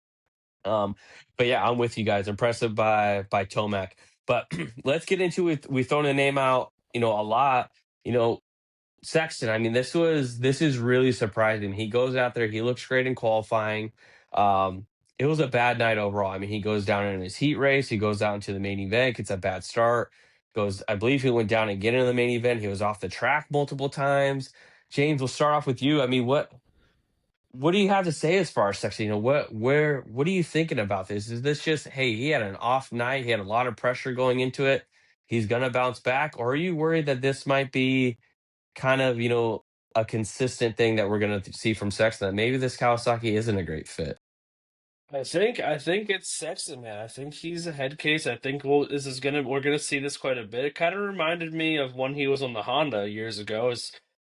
Um, but yeah, I'm with you guys. Impressive by Tomac. But let's get into it. We've thrown a name out, a lot. You know, Sexton. I mean, this is really surprising. He goes out there. He looks great in qualifying. Um, it was a bad night overall. I mean, he goes down in his heat race. He goes out into the main event. Gets a bad start. Goes. I believe he went down again in the main event. He was off the track multiple times. James, we'll start off with you. I mean, what do you have to say as far as Sexton? What are you thinking about this? Is this just, hey, he had an off night, he had a lot of pressure going into it, he's gonna bounce back, or are you worried that this might be kind of, a consistent thing that we're gonna see from Sexton? That maybe this Kawasaki isn't a great fit. I think it's Sexton, man. I think he's a head case. I think we're gonna see this quite a bit. It kind of reminded me of when he was on the Honda years ago.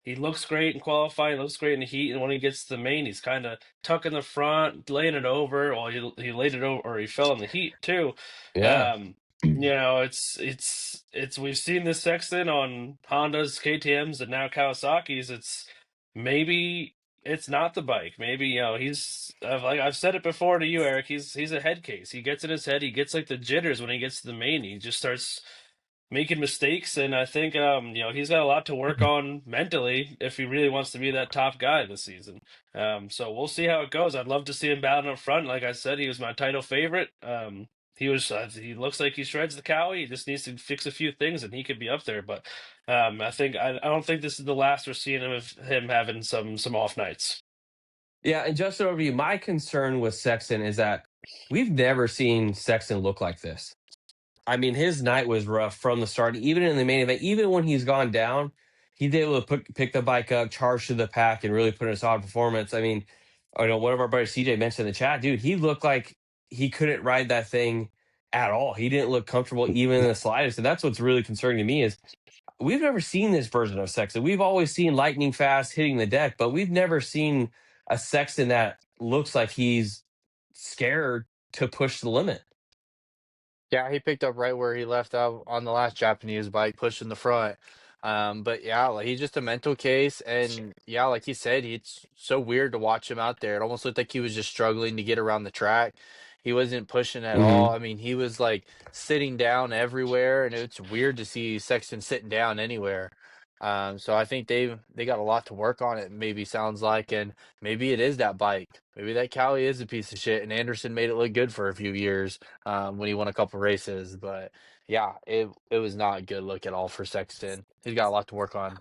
He looks great in qualifying, looks great in the heat, and when he gets to the main, he's kind of tucking the front, laying it over. Well, he laid it over, or he fell in the heat too. Yeah. Um, it's we've seen this Sexton on Hondas, KTM's, and now Kawasaki's. Maybe it's not the bike. Maybe I've said it before to you, Eric. He's a head case. He gets in his head. He gets like the jitters when he gets to the main. He just starts making mistakes, and I think he's got a lot to work on mentally if he really wants to be that top guy this season. So we'll see how it goes. I'd love to see him battling up front. Like I said, he was my title favorite. He looks like he shreds the cowie. He just needs to fix a few things, and he could be up there. But I don't think this is the last we're seeing of him having some off nights. Yeah, and just over you, my concern with Sexton is that we've never seen Sexton look like this. I mean, his night was rough from the start. Even in the main event, even when he's gone down, he's able to pick the bike up, charge to the pack, and really put in a solid performance. I mean, I know one of our buddies, CJ, mentioned in the chat, dude, he looked like he couldn't ride that thing at all. He didn't look comfortable even in the slightest. And that's what's really concerning to me is we've never seen this version of Sexton. We've always seen lightning fast hitting the deck, but we've never seen a Sexton that looks like he's scared to push the limit. Yeah, he picked up right where he left out on the last Japanese bike, pushing the front. But yeah, like he's just a mental case, and yeah, like he said, it's so weird to watch him out there. It almost looked like he was just struggling to get around the track. He wasn't pushing at all. Mm-hmm. I mean, he was like sitting down everywhere, and it's weird to see Sexton sitting down anywhere. So I think they got a lot to work on. It maybe sounds like, and maybe it is that bike. Maybe that Cali is a piece of shit, and Anderson made it look good for a few years when he won a couple races. But yeah, it was not a good look at all for Sexton. He's got a lot to work on.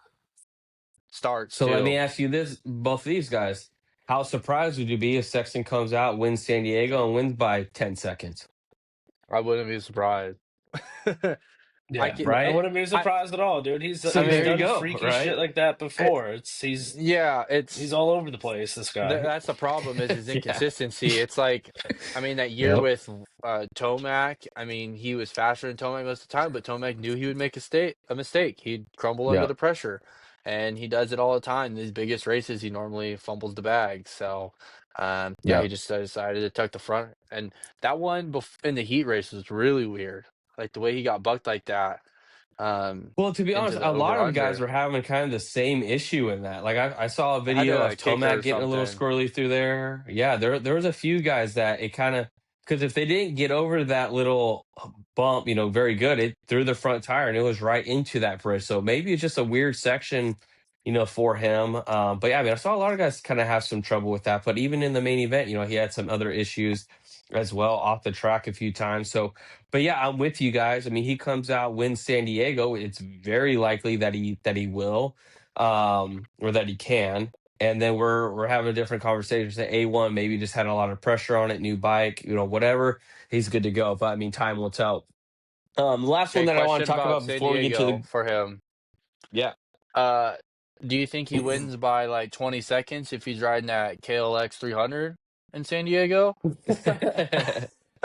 Starts So let me too. ask you this, both of these guys. How surprised would you be if Sexton comes out, wins San Diego, and wins by 10 seconds? I wouldn't be surprised. I Yeah, can, I Right? wouldn't be I surprised at all, dude. So He's there you done go, freaky shit right? like that it, before. yeah, He's it's all over the place. This guy. that's the problem is his Yeah. inconsistency. It's like, I mean, that year Yep. with Tomac, I mean, he was faster than Tomac most of the time, but Tomac knew he would make a mistake. He'd crumble under Yeah. the pressure, and he does it all the time. These biggest races, he normally fumbles the bag. So, yeah, Yeah. he just decided to tuck the front, and that one in the heat race was really weird. Like the way he got bucked like that Well, to be into honest, the a over lot of guys under. were having kind of the same issue in that. Like I saw a I had to video of kick her Tomac or getting a little something. squirrely through there. Yeah, there was a few guys that it kind of because if they didn't get over that little bump, very good, it threw the front tire and it was right into that bridge. So maybe it's just a weird section, for him. But yeah, I mean, I saw a lot of guys kind of have some trouble with that. But even in the main event, he had some other issues as well off the track a few times. So but yeah, I'm with you guys. I mean, he comes out, wins San Diego. It's very likely that he will, or that he can. And then we're having a different conversation. Say A1 maybe just had a lot of pressure on it, new bike, whatever. He's good to go. But I mean, time will tell. The last one Okay, that I want question to talk about about San before we get to Diego the for him. yeah. Uh, do you think he wins by like 20 seconds if he's riding that KLX 300 in San Diego?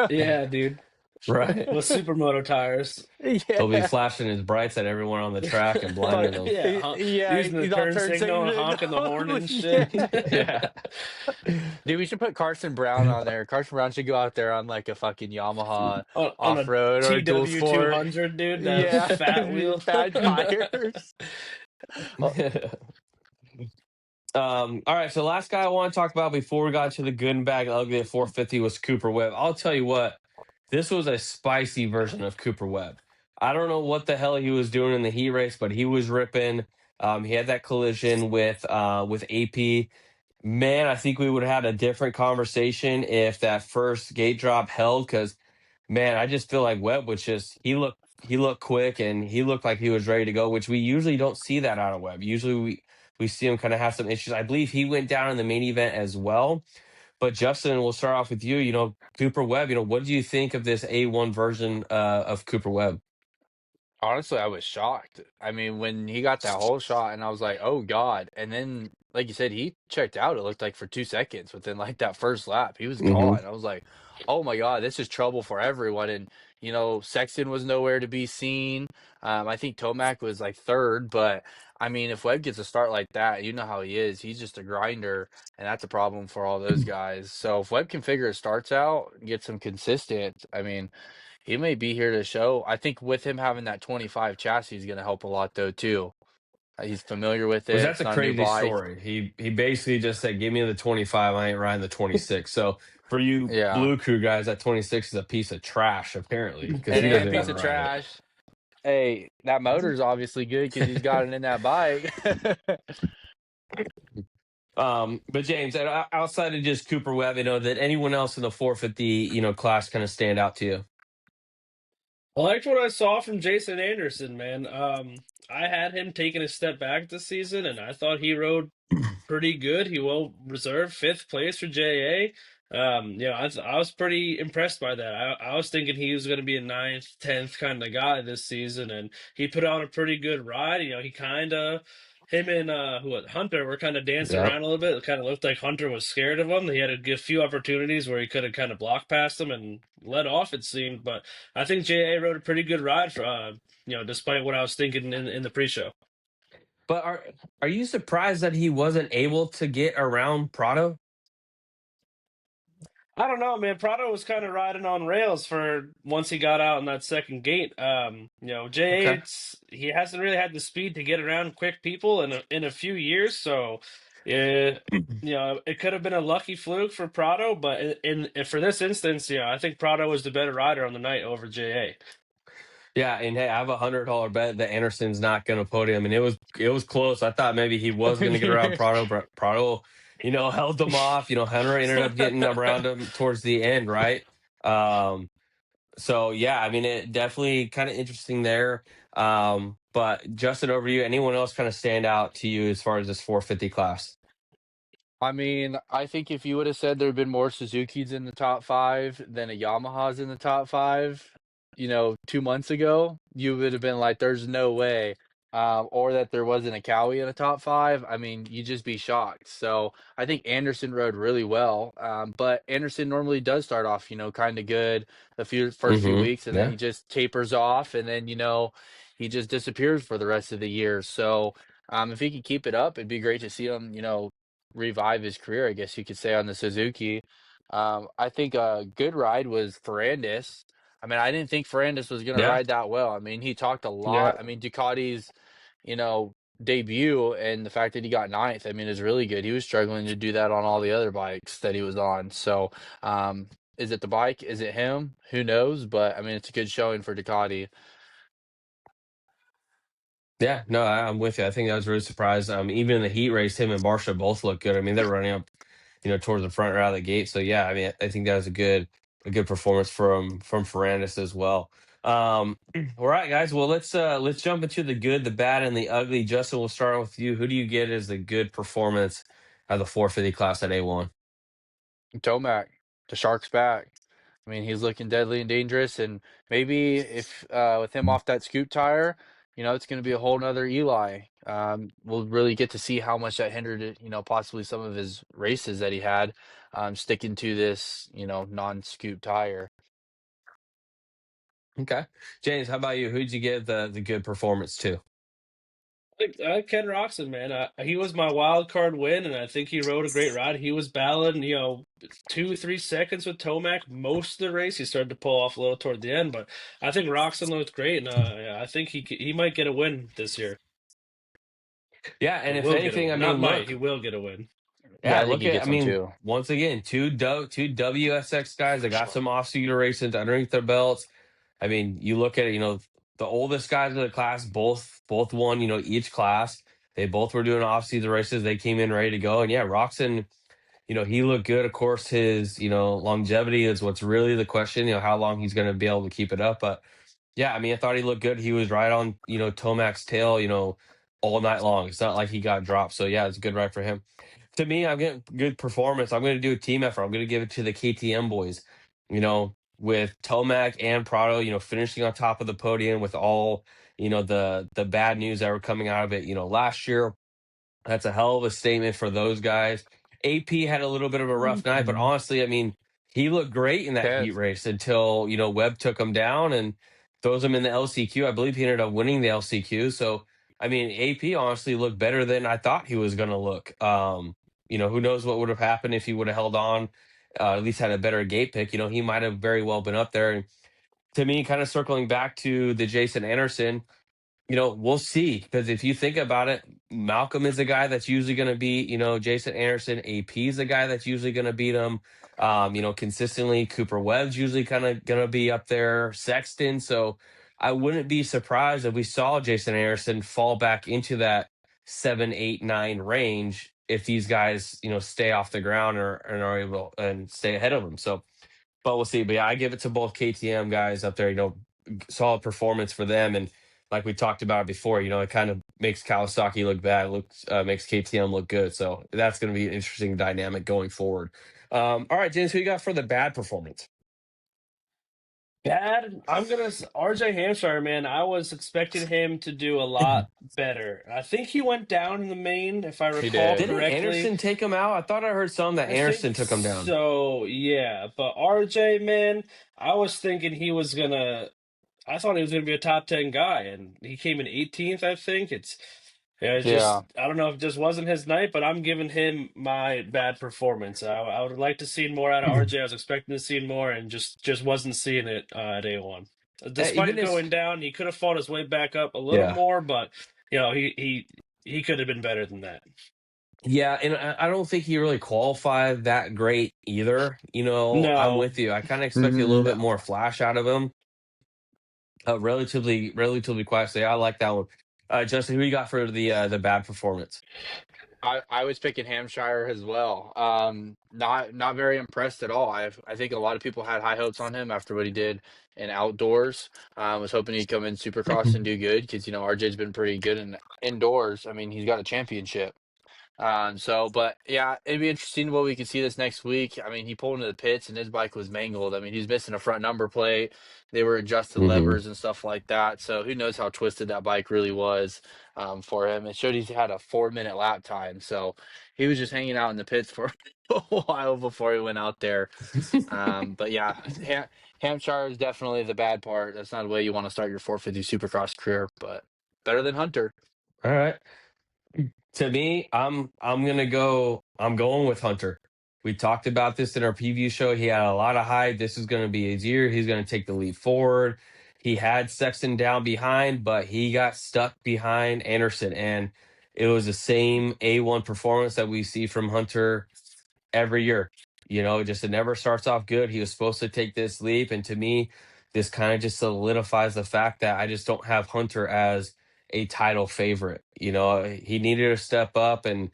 Yeah, dude. Right. with supermoto tires. He'll be Yeah. flashing his brights at everyone on the track and blinding them. Yeah, Yeah, using the he's on turn turn signal and signal. honking the horn and shit. Yeah. Yeah. Dude, we should put Carson Brown on there. Carson Brown should go out there on like a fucking Yamaha On a off-road or a dual TW sport. 200, dude, that Yeah, fat wheel. bad tires. Oh, All right, so last guy I want to talk about before we got to the good and bad and ugly at 450 was Cooper Webb. I'll tell you what, this was a spicy version of Cooper Webb. I don't know what the hell he was doing in the heat race, but he was ripping. He had that collision with AP. Man, I think we would have had a different conversation if that first gate drop held. Because man, I just feel like Webb was just he looked quick and he looked like he was ready to go, which we usually don't see that out of Webb. Usually we see him kind of have some issues. I believe he went down in the main event as well. But Justin, we'll start off with you. Cooper Webb. What do you think of this A1 version of Cooper Webb? honestly, I was shocked. I mean, when he got that whole shot, and I was like, "Oh God!" And then, like you said, he checked out. It looked like for 2 seconds within like that first lap, he was Hmm. gone. I was like, "Oh my God, this is trouble for everyone." And Sexton was nowhere to be seen. I think Tomac was like third, but I mean, if Webb gets a start like that, you know how he is. He's just a grinder, and that's a problem for all those guys. So if Webb can figure his starts out, get some consistent, I mean. He may be here to show. I think with him having that 25 chassis is going to help a lot though too. He's familiar with Which it. that's It's a not a new crazy bike. story. He basically just said, "Give me the 25. I ain't riding the 26." So for you Yeah. Blue Crew guys, that 26 is a piece of trash apparently because It he ain't a doesn't piece even of ride it. trash. Hey, that motor's obviously good because he's got it in that bike. But James, outside of just Cooper Webb, that anyone else in the 450, class kind of stand out to you? I liked what I saw from Jason Anderson, man. I had him taking a step back this season, and I thought he rode pretty good. He will reserve fifth place for JA. I was pretty impressed by that. I was thinking he was going to be a ninth, 10th kind of guy this season, and he put on a pretty good ride. He kind of him and Hunter were kind of dancing Yep. around a little bit. It kind of looked like Hunter was scared of him. He had a few opportunities where he could have kind of blocked past him and let off. It seemed, but I think JA rode a pretty good ride for despite what I was thinking in the pre-show. But are you surprised that he wasn't able to get around Prado? I don't know, man. Prado was kind of riding on rails for once he got out in that second gate. JA, Okay. he hasn't really had the speed to get around quick people in a few years. So, yeah, it could have been a lucky fluke for Prado, but for this instance, I think Prado was the better rider on the night over JA. Yeah, and hey, I have $100 bet that Anderson's not going to podium, and it was close. I thought maybe he was going to get around Prado, but Prado, held them off. Hunter ended up getting around him towards the end, right? Um, so yeah, I mean, it definitely kind of interesting there. But Justin, over to you. Anyone else kind of stand out to you as far as this 450 class? I mean, I think if you would have said there had been more Suzukis in the top five than a Yamaha's in the top five, 2 months ago, you would have been like, "There's no way," or that there wasn't a Cowie in the top five. I mean, you'd just be shocked. So I think Anderson rode really well, but Anderson normally does start off, kind of good the first few Mm-hmm. weeks, and then Yeah. he just tapers off, and then he just disappears for the rest of the year. So. If he could keep it up, it'd be great to see him, revive his career, I guess you could say, on the Suzuki. I think a good ride was Ferrandis. I mean, I didn't think Ferrandis was going to Yeah. ride that well. I mean, he talked a Yeah. lot. I mean, Ducati's, you know, debut and the fact that he got ninth, I mean, is really good. He was struggling to do that on all the other bikes that he was on. So, is it the bike? Is it him? Who knows? But I mean, it's a good showing for Ducati. Yeah, no, I'm with you. I think that was really surprised. Even in the heat race, him and Barsha both look good. I mean, they're running up, towards the front right out of the gate. So yeah, I mean, I think that was a good performance from Ferrandis as well. All right, guys. Well, let's jump into the good, the bad, and the ugly. Justin, we'll start with you. Who do you get as the good performance of the 450 class at A1? Tomac, the Shark's back. I mean, he's looking deadly and dangerous, and maybe if with him off that scoop tire, it's going to be a whole nother Eli. We'll really get to see how much that hindered it, possibly some of his races that he had, sticking to this, non-scoop tire. Okay. James, how about you? Who'd you give the good performance to? Ken Roxon, man. He was my wild card win, and I think he rode a great ride. He was battling, 2, 3 seconds with Tomac most of the race. He started to pull off a little toward the end, but I think Roxon looked great, and I think he might get a win this year, Yeah, or and if will get a anything, I win. Not mean, might, he look, will get a win. Yeah, yeah, I think look he at, I gets one mean, too. once again, two WSX guys that got some off-season races underneath their belts. I mean, you look at it, the oldest guys in the class both won, each class. They both were doing off-season races. They came in ready to go. And yeah, Roxon, he looked good. Of course, his, longevity is what's really the question, how long he's going to be able to keep it up. But yeah, I mean, I thought he looked good. He was right on, Tomac's tail, all night long. It's not like he got dropped. So yeah, it's a good ride for him. To me, I'm getting good performance. I'm going to do a team effort. I'm going to give it to the KTM boys, with Tomac and Prado, finishing on top of the podium with all, the bad news that were coming out of it, last year. That's a hell of a statement for those guys. AP had a little bit of a rough night, but Mhm. honestly, I mean, he looked great in that heat Kev, race until, Webb took him down and throws him in the LCQ. I believe he ended up winning the LCQ. So, I mean, AP honestly looked better than I thought he was going to look. Who knows what would have happened if he would have held on, at least had a better gate pick. He might have very well been up there. And to me, kind of circling back to the Jason Anderson, we'll see. Because if you think about it, Malcolm is the guy that's usually going to beat, Jason Anderson. AP is the guy that's usually going to beat him. Consistently, Cooper Webb's usually kind of going to be up there. Sexton. So I wouldn't be surprised if we saw Jason Anderson fall back into that 7, 8, 9 range if these guys, stay off the ground or and are able and stay ahead of them. So, but we'll see. But yeah, I give it to both KTM guys up there. Solid performance for them, and like we talked about before, it kind of makes Kawasaki look bad, looks makes KTM look good. So that's going to be an interesting dynamic going forward. All right, James, who you got for the bad performance? Bad. RJ Hampshire, man. I was expecting him to do a lot better. I think he went down in the main, if I he recall did. Didn't correctly. Anderson take him out? I thought I heard some that I think Anderson took him down. so, yeah. But RJ, man, I was thinking I thought he was gonna be a top 10 guy, and he came in 18th, I think. It's Yeah. just I don't know if it just wasn't his night, but I'm giving him my bad performance. I would like to see more out of RJ. I was expecting to see more, and just wasn't seeing it at A1. Even Despite if, going down, he could have fought his way back up a little yeah, more, but he could have been better than that. yeah, and I don't think he really qualified that great either. I'm No. with you. I kind of expected a little No. bit more flash out of him. Relatively quiet. So yeah, I like that one. Justin, who you got for the bad performance? I was picking Hampshire as well. Not very impressed at all. I think a lot of people had high hopes on him after what he did in outdoors. Was hoping he'd come in Supercross and do good because RJ's been pretty good in indoors. I mean, he's got a championship. But yeah, it'd be interesting what we could see this next week. I mean, he pulled into the pits and his bike was mangled. I mean, he's missing a front number plate. They were adjusted Hmm. levers and stuff like that. So who knows how twisted that bike really was for him. It showed he had a 4 minute lap time. So he was just hanging out in the pits for a while before he went out there. But yeah, Hampshire is definitely the bad part. That's not the way you want to start your 450 Supercross career, but better than Hunter. All right. To me, I'm going with Hunter. We talked about this in our preview show. He had a lot of hype. This is going to be his year. He's going to take the leap forward. He had Sexton down behind, but he got stuck behind Anderson, and it was the same A1 performance that we see from Hunter every year. Just it never starts off good. He was supposed to take this leap. And to me, this kind of just solidifies the fact that I just don't have Hunter as a title favorite. He needed to step up and,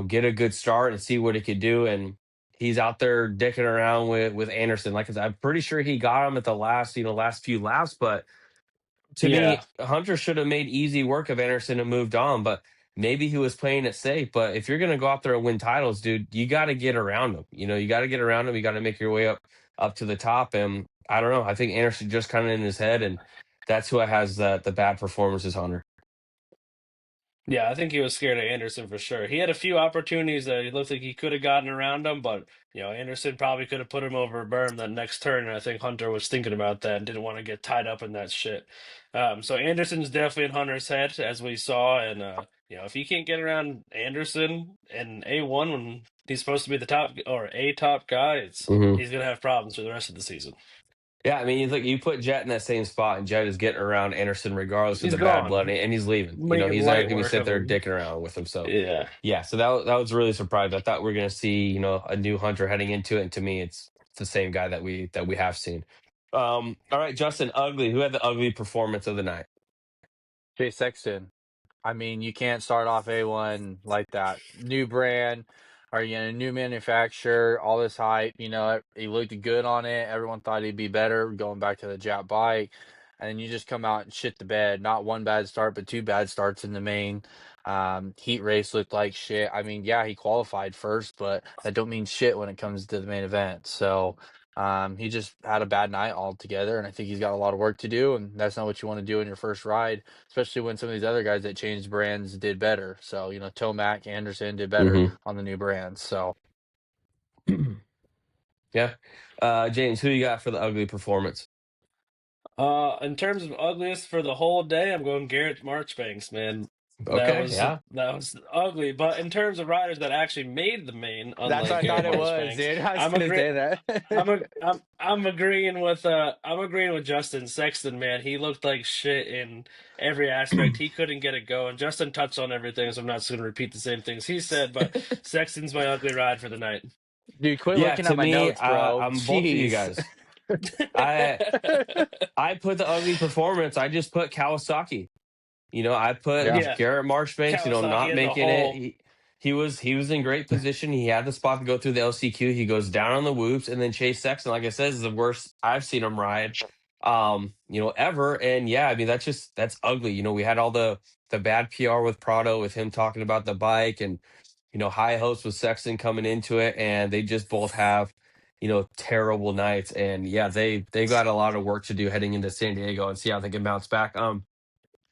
get a good start and see what he could do. And he's out there dicking around with Anderson. Like I said, I'm pretty sure he got him at the last few laps, but to Yeah. me, Hunter should have made easy work of Anderson and moved on, but maybe he was playing it safe. But if you're going to go out there and win titles, dude, you got to get around him. You got to get around him. You got to make your way up to the top. And I don't know. I think Anderson just kind of in his head, and that's who has the bad performances, Hunter. Yeah, I think he was scared of Anderson for sure. He had a few opportunities that he looked like he could have gotten around him, but Anderson probably could have put him over a berm that next turn, and I think Hunter was thinking about that and didn't want to get tied up in that shit. So Anderson's definitely in Hunter's head, as we saw, and if he can't get around Anderson and A1 when he's supposed to be the top or a top guy, he's gonna have problems for the rest of the season. Yeah, I mean, you put Jet in that same spot, and Jet is getting around Anderson regardless of He's the bad blood, gone, and he's leaving. making He's not light going to work sit of there him. dicking around with him. So, Yeah. yeah, so that was really surprised. I thought we are going to see, a new Hunter heading into it, and to me, it's the same guy that we have seen. All right, Justin, ugly. Who had the ugly performance of the night? Jay Sexton. I mean, you can't start off A1 like that. New brand, or new manufacturer, all this hype. He looked good on it. Everyone thought he'd be better going back to the Jap bike, and then you just come out and shit the bed. Not one bad start, but two bad starts in the main. Heat race looked like shit. I mean, yeah, he qualified first, but that don't mean shit when it comes to the main event. So. He just had a bad night altogether, and I think he's got a lot of work to do, and that's not what you want to do in your first ride, especially when some of these other guys that changed brands did better. So, Tomac, Anderson did better Mm-hmm. on the new brands. So, Yeah. James, who you got for the ugly performance? In terms of ugliest for the whole day, I'm going Garrett Marchbanks, man. That Okay, was yeah. that was ugly. But in terms of riders that actually made the main, that's unlike what I Garrett thought it was, Marchbanks, dude. I was I'm going to agree. say that. I'm agreeing with Justin Sexton, man. He looked like shit in every aspect. He couldn't get it going. Justin touched on everything, so I'm not just going to repeat the same things he said. But Sexton's my ugly ride for the night. Dude, quit Yeah, looking to at my me, notes, bro. I'm both of you Jeez. guys. I I put the ugly performance. I just put Kawasaki. I Yeah. put Yeah, Garrett Marchbanks, Kawasaki not as a making it. whole. He was in great position. He had the spot to go through the LCQ. He goes down on the whoops, and then Chase Sexton, like I said, is the worst I've seen him ride, ever. And yeah, I mean that's ugly. We had all the bad PR with Prado, with him talking about the bike, and high hopes with Sexton coming into it, and they just both have terrible nights. And yeah, they got a lot of work to do heading into San Diego and see how they can bounce back.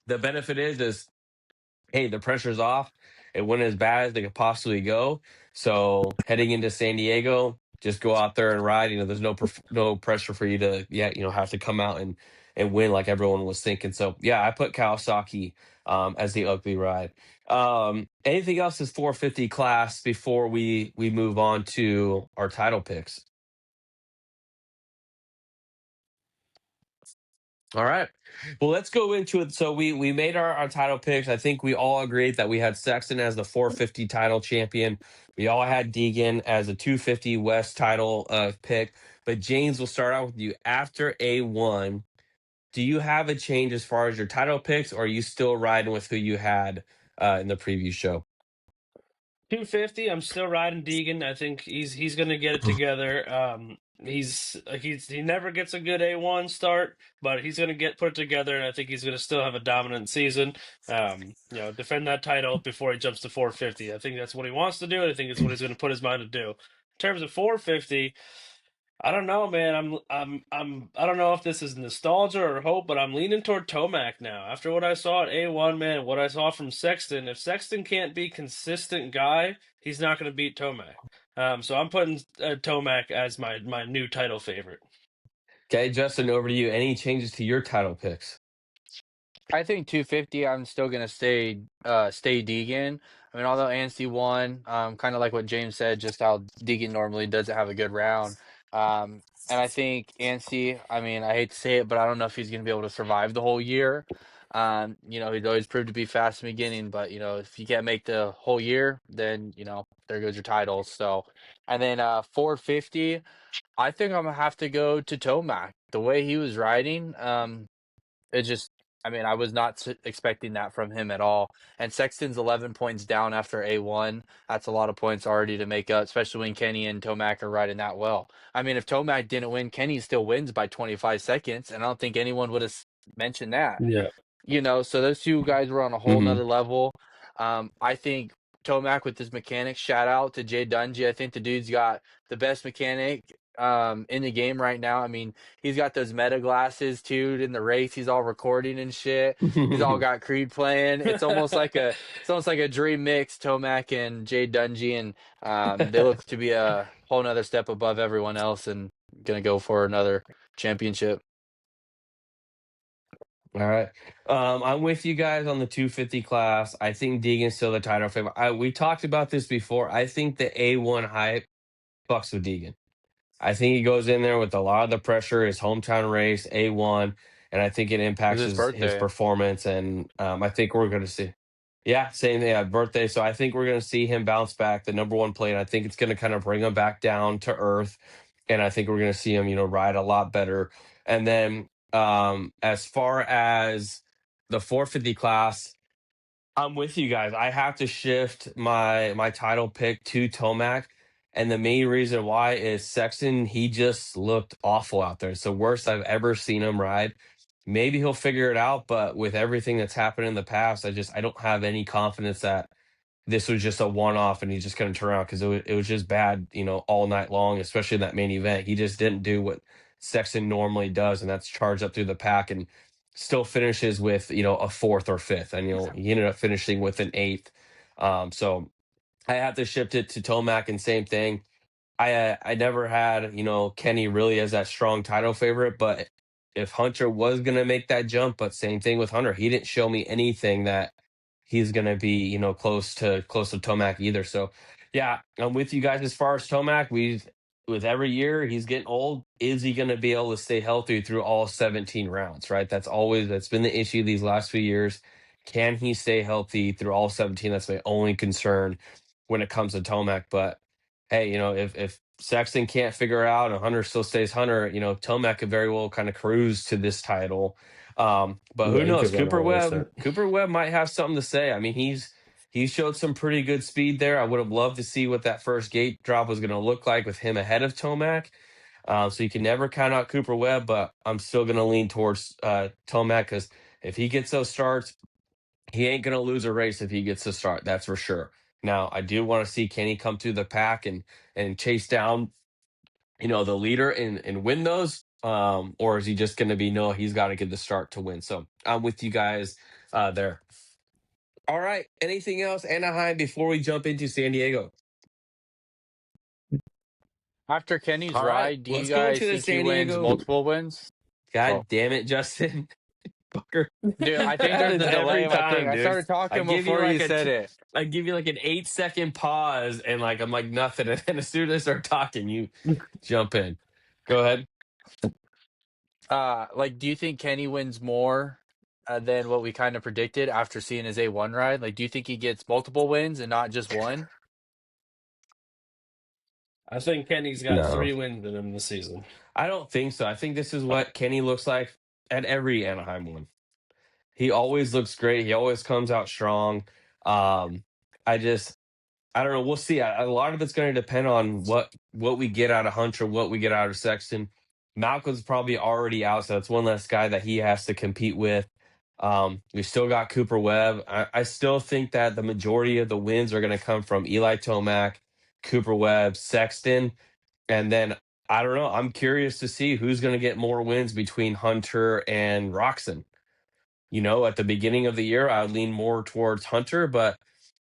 The benefit is hey, the pressure's off. It went as bad as they could possibly go. So heading into San Diego, just go out there and ride. There's no pressure for you to have to come out and win like everyone was thinking. So yeah, I put Kawasaki as the ugly ride. Anything else is 450 class before we move on to our title picks? All right. Well, let's go into it. So we made our title picks. I think we all agreed that we had Sexton as the 450 title champion. We all had Deegan as a 250 West title pick. But James, we'll start out with you. After A1, do you have a change as far as your title picks, or are you still riding with who you had in the preview show? 250. I'm still riding Deegan. I think he's going to get it together. He never gets a good A1 start, but he's going to put it together, and I think he's going to still have a dominant season. Defend that title before he jumps to 450. I think that's what he wants to do, and I think it's what he's going to put his mind to do. In terms of 450. I don't know, man. I don't know if this is nostalgia or hope, but I'm leaning toward Tomac now. After what I saw at A1, man, what I saw from Sexton, if Sexton can't be consistent guy, he's not going to beat Tomac. So I'm putting Tomac as my new title favorite. Okay, Justin, over to you. Any changes to your title picks? I think 250. I'm still gonna stay Deegan. I mean, although Anstey won, kind of like what James said, just how Deegan normally doesn't have a good round. And I think Anstey. I mean, I hate to say it, but I don't know if he's gonna be able to survive the whole year. He's always proved to be fast in the beginning, but if you can't make the whole year, then there goes your title. So, and then 450. I think I'm gonna have to go to Tomac. The way he was riding, it just, I mean, I was not expecting that from him at all. And Sexton's 11 points down after A1. That's a lot of points already to make up, especially when Kenny and Tomac are riding that well. I mean, if Tomac didn't win, Kenny still wins by 25 seconds, and I don't think anyone would have mentioned that. Yeah. So those two guys were on a whole Mm-hmm. nother level. I think Tomac with his mechanics, shout out to Jay Dungy. I think the dude's got the best mechanic in the game right now. I mean, he's got those meta glasses too in the race. He's all recording and shit. He's all got Creed playing. It's almost like a dream mix, Tomac and Jay Dungy, and they look to be a whole nother step above everyone else and gonna go for another championship. All right. I'm with you guys on the 250 class. I think Deegan's still the title favorite. We talked about this before. I think the A1 hype fucks with Deegan. I think he goes in there with a lot of the pressure, his hometown race, A1, and I think it It's impacts his his birthday. performance. And I think we're going to see, yeah, same thing, birthday. So I think we're going to see him bounce back, the number one play, and I think it's going to kind of bring him back down to earth. And I think we're going to see him, ride a lot better. And then as far as the 450 class, I'm with you guys. I have to shift my title pick to Tomac. And the main reason why is Sexton, he just looked awful out there. It's the worst I've ever seen him ride. Maybe he'll figure it out, but with everything that's happened in the past, I don't have any confidence that this was just a one-off and he's just going to turn around because it was just bad, all night long, especially in that main event. He just didn't do what Sexton normally does, and that's charge up through the pack and still finishes with, a fourth or fifth. And, he ended up finishing with an eighth. So I have to shift it to Tomac, and same thing. I never had, Kenny really as that strong title favorite, but if Hunter was gonna make that jump, but same thing with Hunter, he didn't show me anything that he's gonna be, close to Tomac either. So yeah, I'm with you guys as far as Tomac. With every year he's getting old, is he gonna be able to stay healthy through all 17 rounds, right? That's been the issue these last few years. Can he stay healthy through all 17? That's my only concern when it comes to Tomac. But hey, if Sexton can't figure out and Hunter still stays Hunter, Tomac could very well kind of cruise to this title. But Yeah, who he knows? could run away with it. Cooper Webb might have something to say. I mean, he showed some pretty good speed there. I would have loved to see what that first gate drop was going to look like with him ahead of Tomac. So you can never count out Cooper Webb, but I'm still going to lean towards Tomac because if he gets those starts, he ain't going to lose a race if he gets to start. That's for sure. Now, I do want to see Kenny come through the pack and chase down, the leader and win those. Or is he just going to be, no, he's got to get the start to win. So I'm with you guys there. All right. Anything else, Anaheim, before we jump into San Diego? After Kenny's All right. ride, do you Let's go guys into the think he San wins Diego. multiple wins? God Oh, damn it, Justin. Fucker. dude, I think there's Happens a delay every in my thing. time, I dude. started I talking give you before you like said it. I give you like an 8-second pause, and like I'm like nothing, and then as soon as I start talking, you jump in. Go ahead. Like, do you think Kenny wins more than what we kind of predicted after seeing his A1 ride? Like, do you think he gets multiple wins and not just one? I think Kenny's got No, 3 wins in him this season. I don't think so. I think this is what Kenny looks like at every Anaheim one. He always looks great. He always comes out strong. Um, I just I don't know. We'll see. A lot of it's going to depend on what we get out of Hunter, what we get out of Sexton. Malcolm's probably already out, so that's one less guy that he has to compete with. We still got Cooper Webb. I still think that the majority of the wins are going to come from Eli Tomac, Cooper Webb, Sexton, and then I don't know. I'm curious to see who's going to get more wins between Hunter and Roxon. At the beginning of the year, I would lean more towards Hunter, but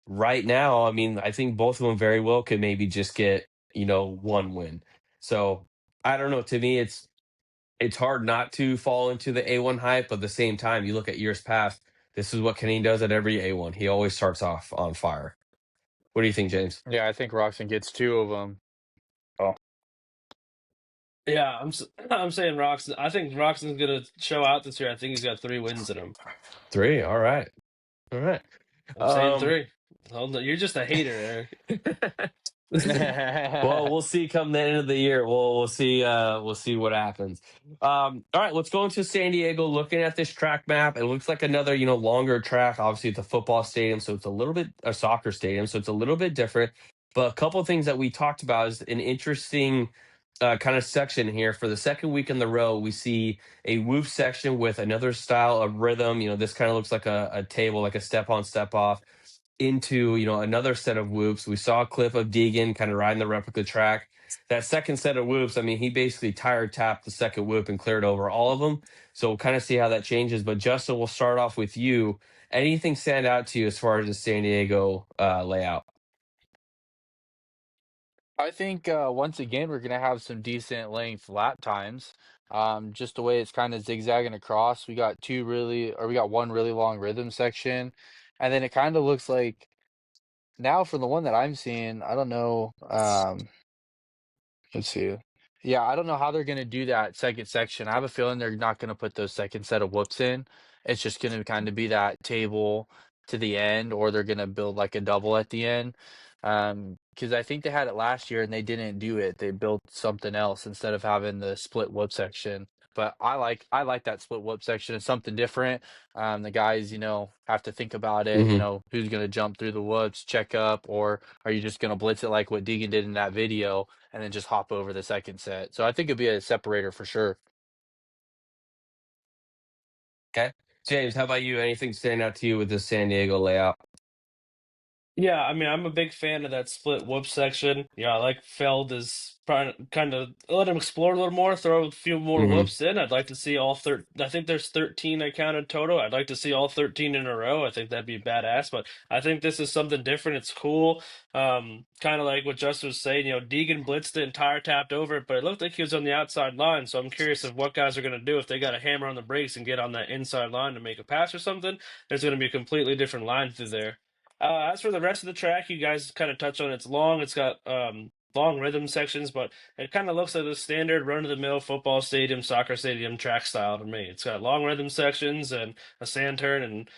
right now, I mean, I think both of them very well could maybe just get, one win. So I don't know. To me, it's hard not to fall into the A1 hype, but at the same time, you look at years past, this is what Kenny does at every A1. He always starts off on fire. What do you think, James? Yeah, I think Roxon gets two of them. Oh, Yeah, I'm saying Roxon. I think Roxon's gonna show out this year. I think he's got 3 wins in him. 3. All right. All right. I'm saying 3. Hold on, you're just a hater, Eric. Well, we'll see come the end of the year. We'll see. We'll see what happens. All right, let's go into San Diego. Looking at this track map, it looks like another longer track. Obviously, it's a football stadium, so it's a little bit a soccer stadium, so it's a little bit different. But a couple of things that we talked about is an interesting kind of section here. For the second week in the row, we see a whoop section with another style of rhythm. This kind of looks like a table, like a step on, step off into another set of whoops. We saw a clip of Deegan kind of riding the replica track, that second set of whoops, I mean, he basically tire tapped the second whoop and cleared over all of them. So we'll kind of see how that changes. But Justin, we'll start off with you. Anything stand out to you as far as the San Diego layout? I think once again we're gonna have some decent length lap times. Just the way it's kind of zigzagging across. We got one really long rhythm section, and then it kind of looks like now from the one that I'm seeing. I don't know. Let's see. Yeah, I don't know how they're gonna do that second section. I have a feeling they're not gonna put those second set of whoops in. It's just gonna kind of be that table to the end, or they're gonna build like a double at the end. Because I think they had it last year and they didn't do it. They built something else instead of having the split whoop section. But I like that split whoop section. It's something different. The guys, have to think about it. Who's gonna jump through the whoops, check up, or are you just gonna blitz it like what Deegan did in that video? And then just hop over the second set. So I think it'd be a separator for sure. Okay. James, how about you? Anything stand out to you with the San Diego layout? Yeah, I mean, I'm a big fan of that split whoop section. Yeah, I like Feld is trying kind of let him explore a little more, throw a few more Hmm. whoops in. I'd like to see all 13. I think there's 13 I counted total. I'd like to see all 13 in a row. I think that'd be badass, but I think this is something different. It's cool. Kind of like what Justin was saying, Deegan blitzed it and tire tapped over it, but it looked like he was on the outside line. So I'm curious of what guys are going to do if they got a hammer on the brakes and get on that inside line to make a pass or something. There's going to be a completely different line through there. As for the rest of the track, you guys kind of touched on it. It's long. It's got long rhythm sections, but it kind of looks like the standard run-of-the-mill football stadium, soccer stadium track style to me. It's got long rhythm sections and a sand turn, and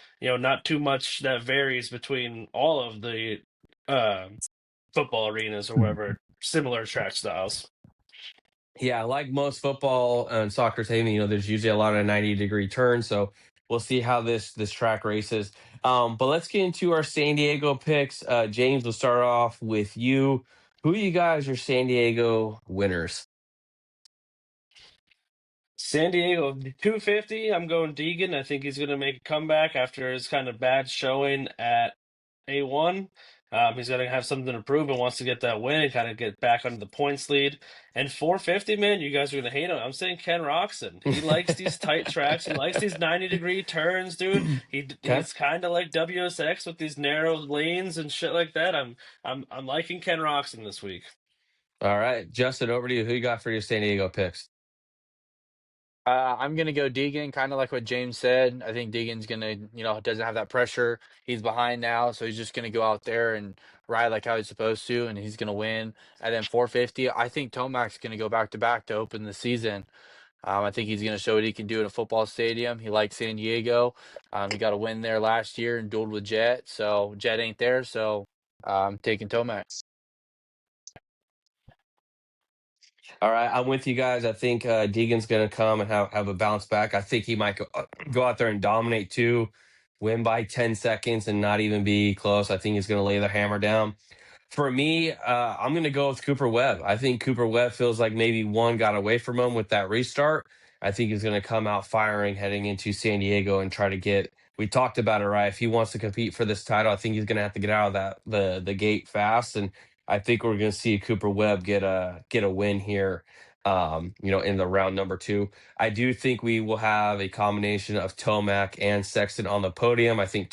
not too much that varies between all of the uh, football arenas or whatever similar track styles. Yeah, like most football and soccer team, there's usually a lot of 90-degree turns. So we'll see how this track races. But let's get into our San Diego picks. James, we'll start off with you. Who you guys are San Diego winners? San Diego 250. I'm going Deegan. I think he's going to make a comeback after his kind of bad showing at A1. He's going to have something to prove and wants to get that win and kind of get back under the points lead. And 450, man, you guys are going to hate him. I'm saying Ken Roxon. He likes these tight tracks. He likes these 90-degree turns, dude. Okay. He's kind of like WSX with these narrow lanes and shit like that. I'm liking Ken Roxon this week. All right. Justin, over to you. Who you got for your San Diego picks? I'm gonna go Deegan, kind of like what James said. I think Deegan's gonna, doesn't have that pressure. He's behind now, so he's just gonna go out there and ride like how he's supposed to, and he's gonna win. And then 450, I think Tomac's gonna go back to back to open the season. I think he's gonna show what he can do in a football stadium. He likes San Diego. He got a win there last year and dueled with Jet. So Jet ain't there, so I'm taking Tomac. All right, I'm with you guys. I think Deegan's going to come and have a bounce back. I think he might go out there and dominate too, win by 10 seconds and not even be close. I think he's going to lay the hammer down. For me, I'm going to go with Cooper Webb. I think Cooper Webb feels like maybe one got away from him with that restart. I think he's going to come out firing heading into San Diego and try to get. We talked about it, right? If he wants to compete for this title, I think he's going to have to get out of the gate fast, and I think we're going to see Cooper Webb get a win here. In the round number 2, I do think we will have a combination of Tomac and Sexton on the podium. I think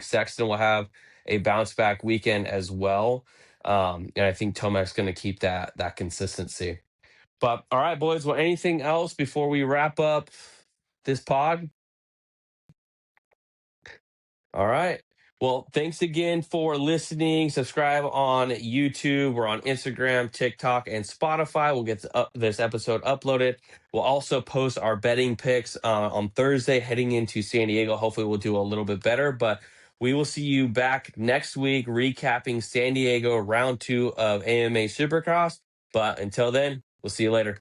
Sexton will have a bounce back weekend as well. And I think Tomac's going to keep that consistency. But all right, boys. Well, anything else before we wrap up this pod? All right. Well, thanks again for listening. Subscribe on YouTube. We're on Instagram, TikTok, and Spotify. We'll get this episode uploaded. We'll also post our betting picks on Thursday heading into San Diego. Hopefully, we'll do a little bit better, but we will see you back next week recapping San Diego round 2 of AMA Supercross. But until then, we'll see you later.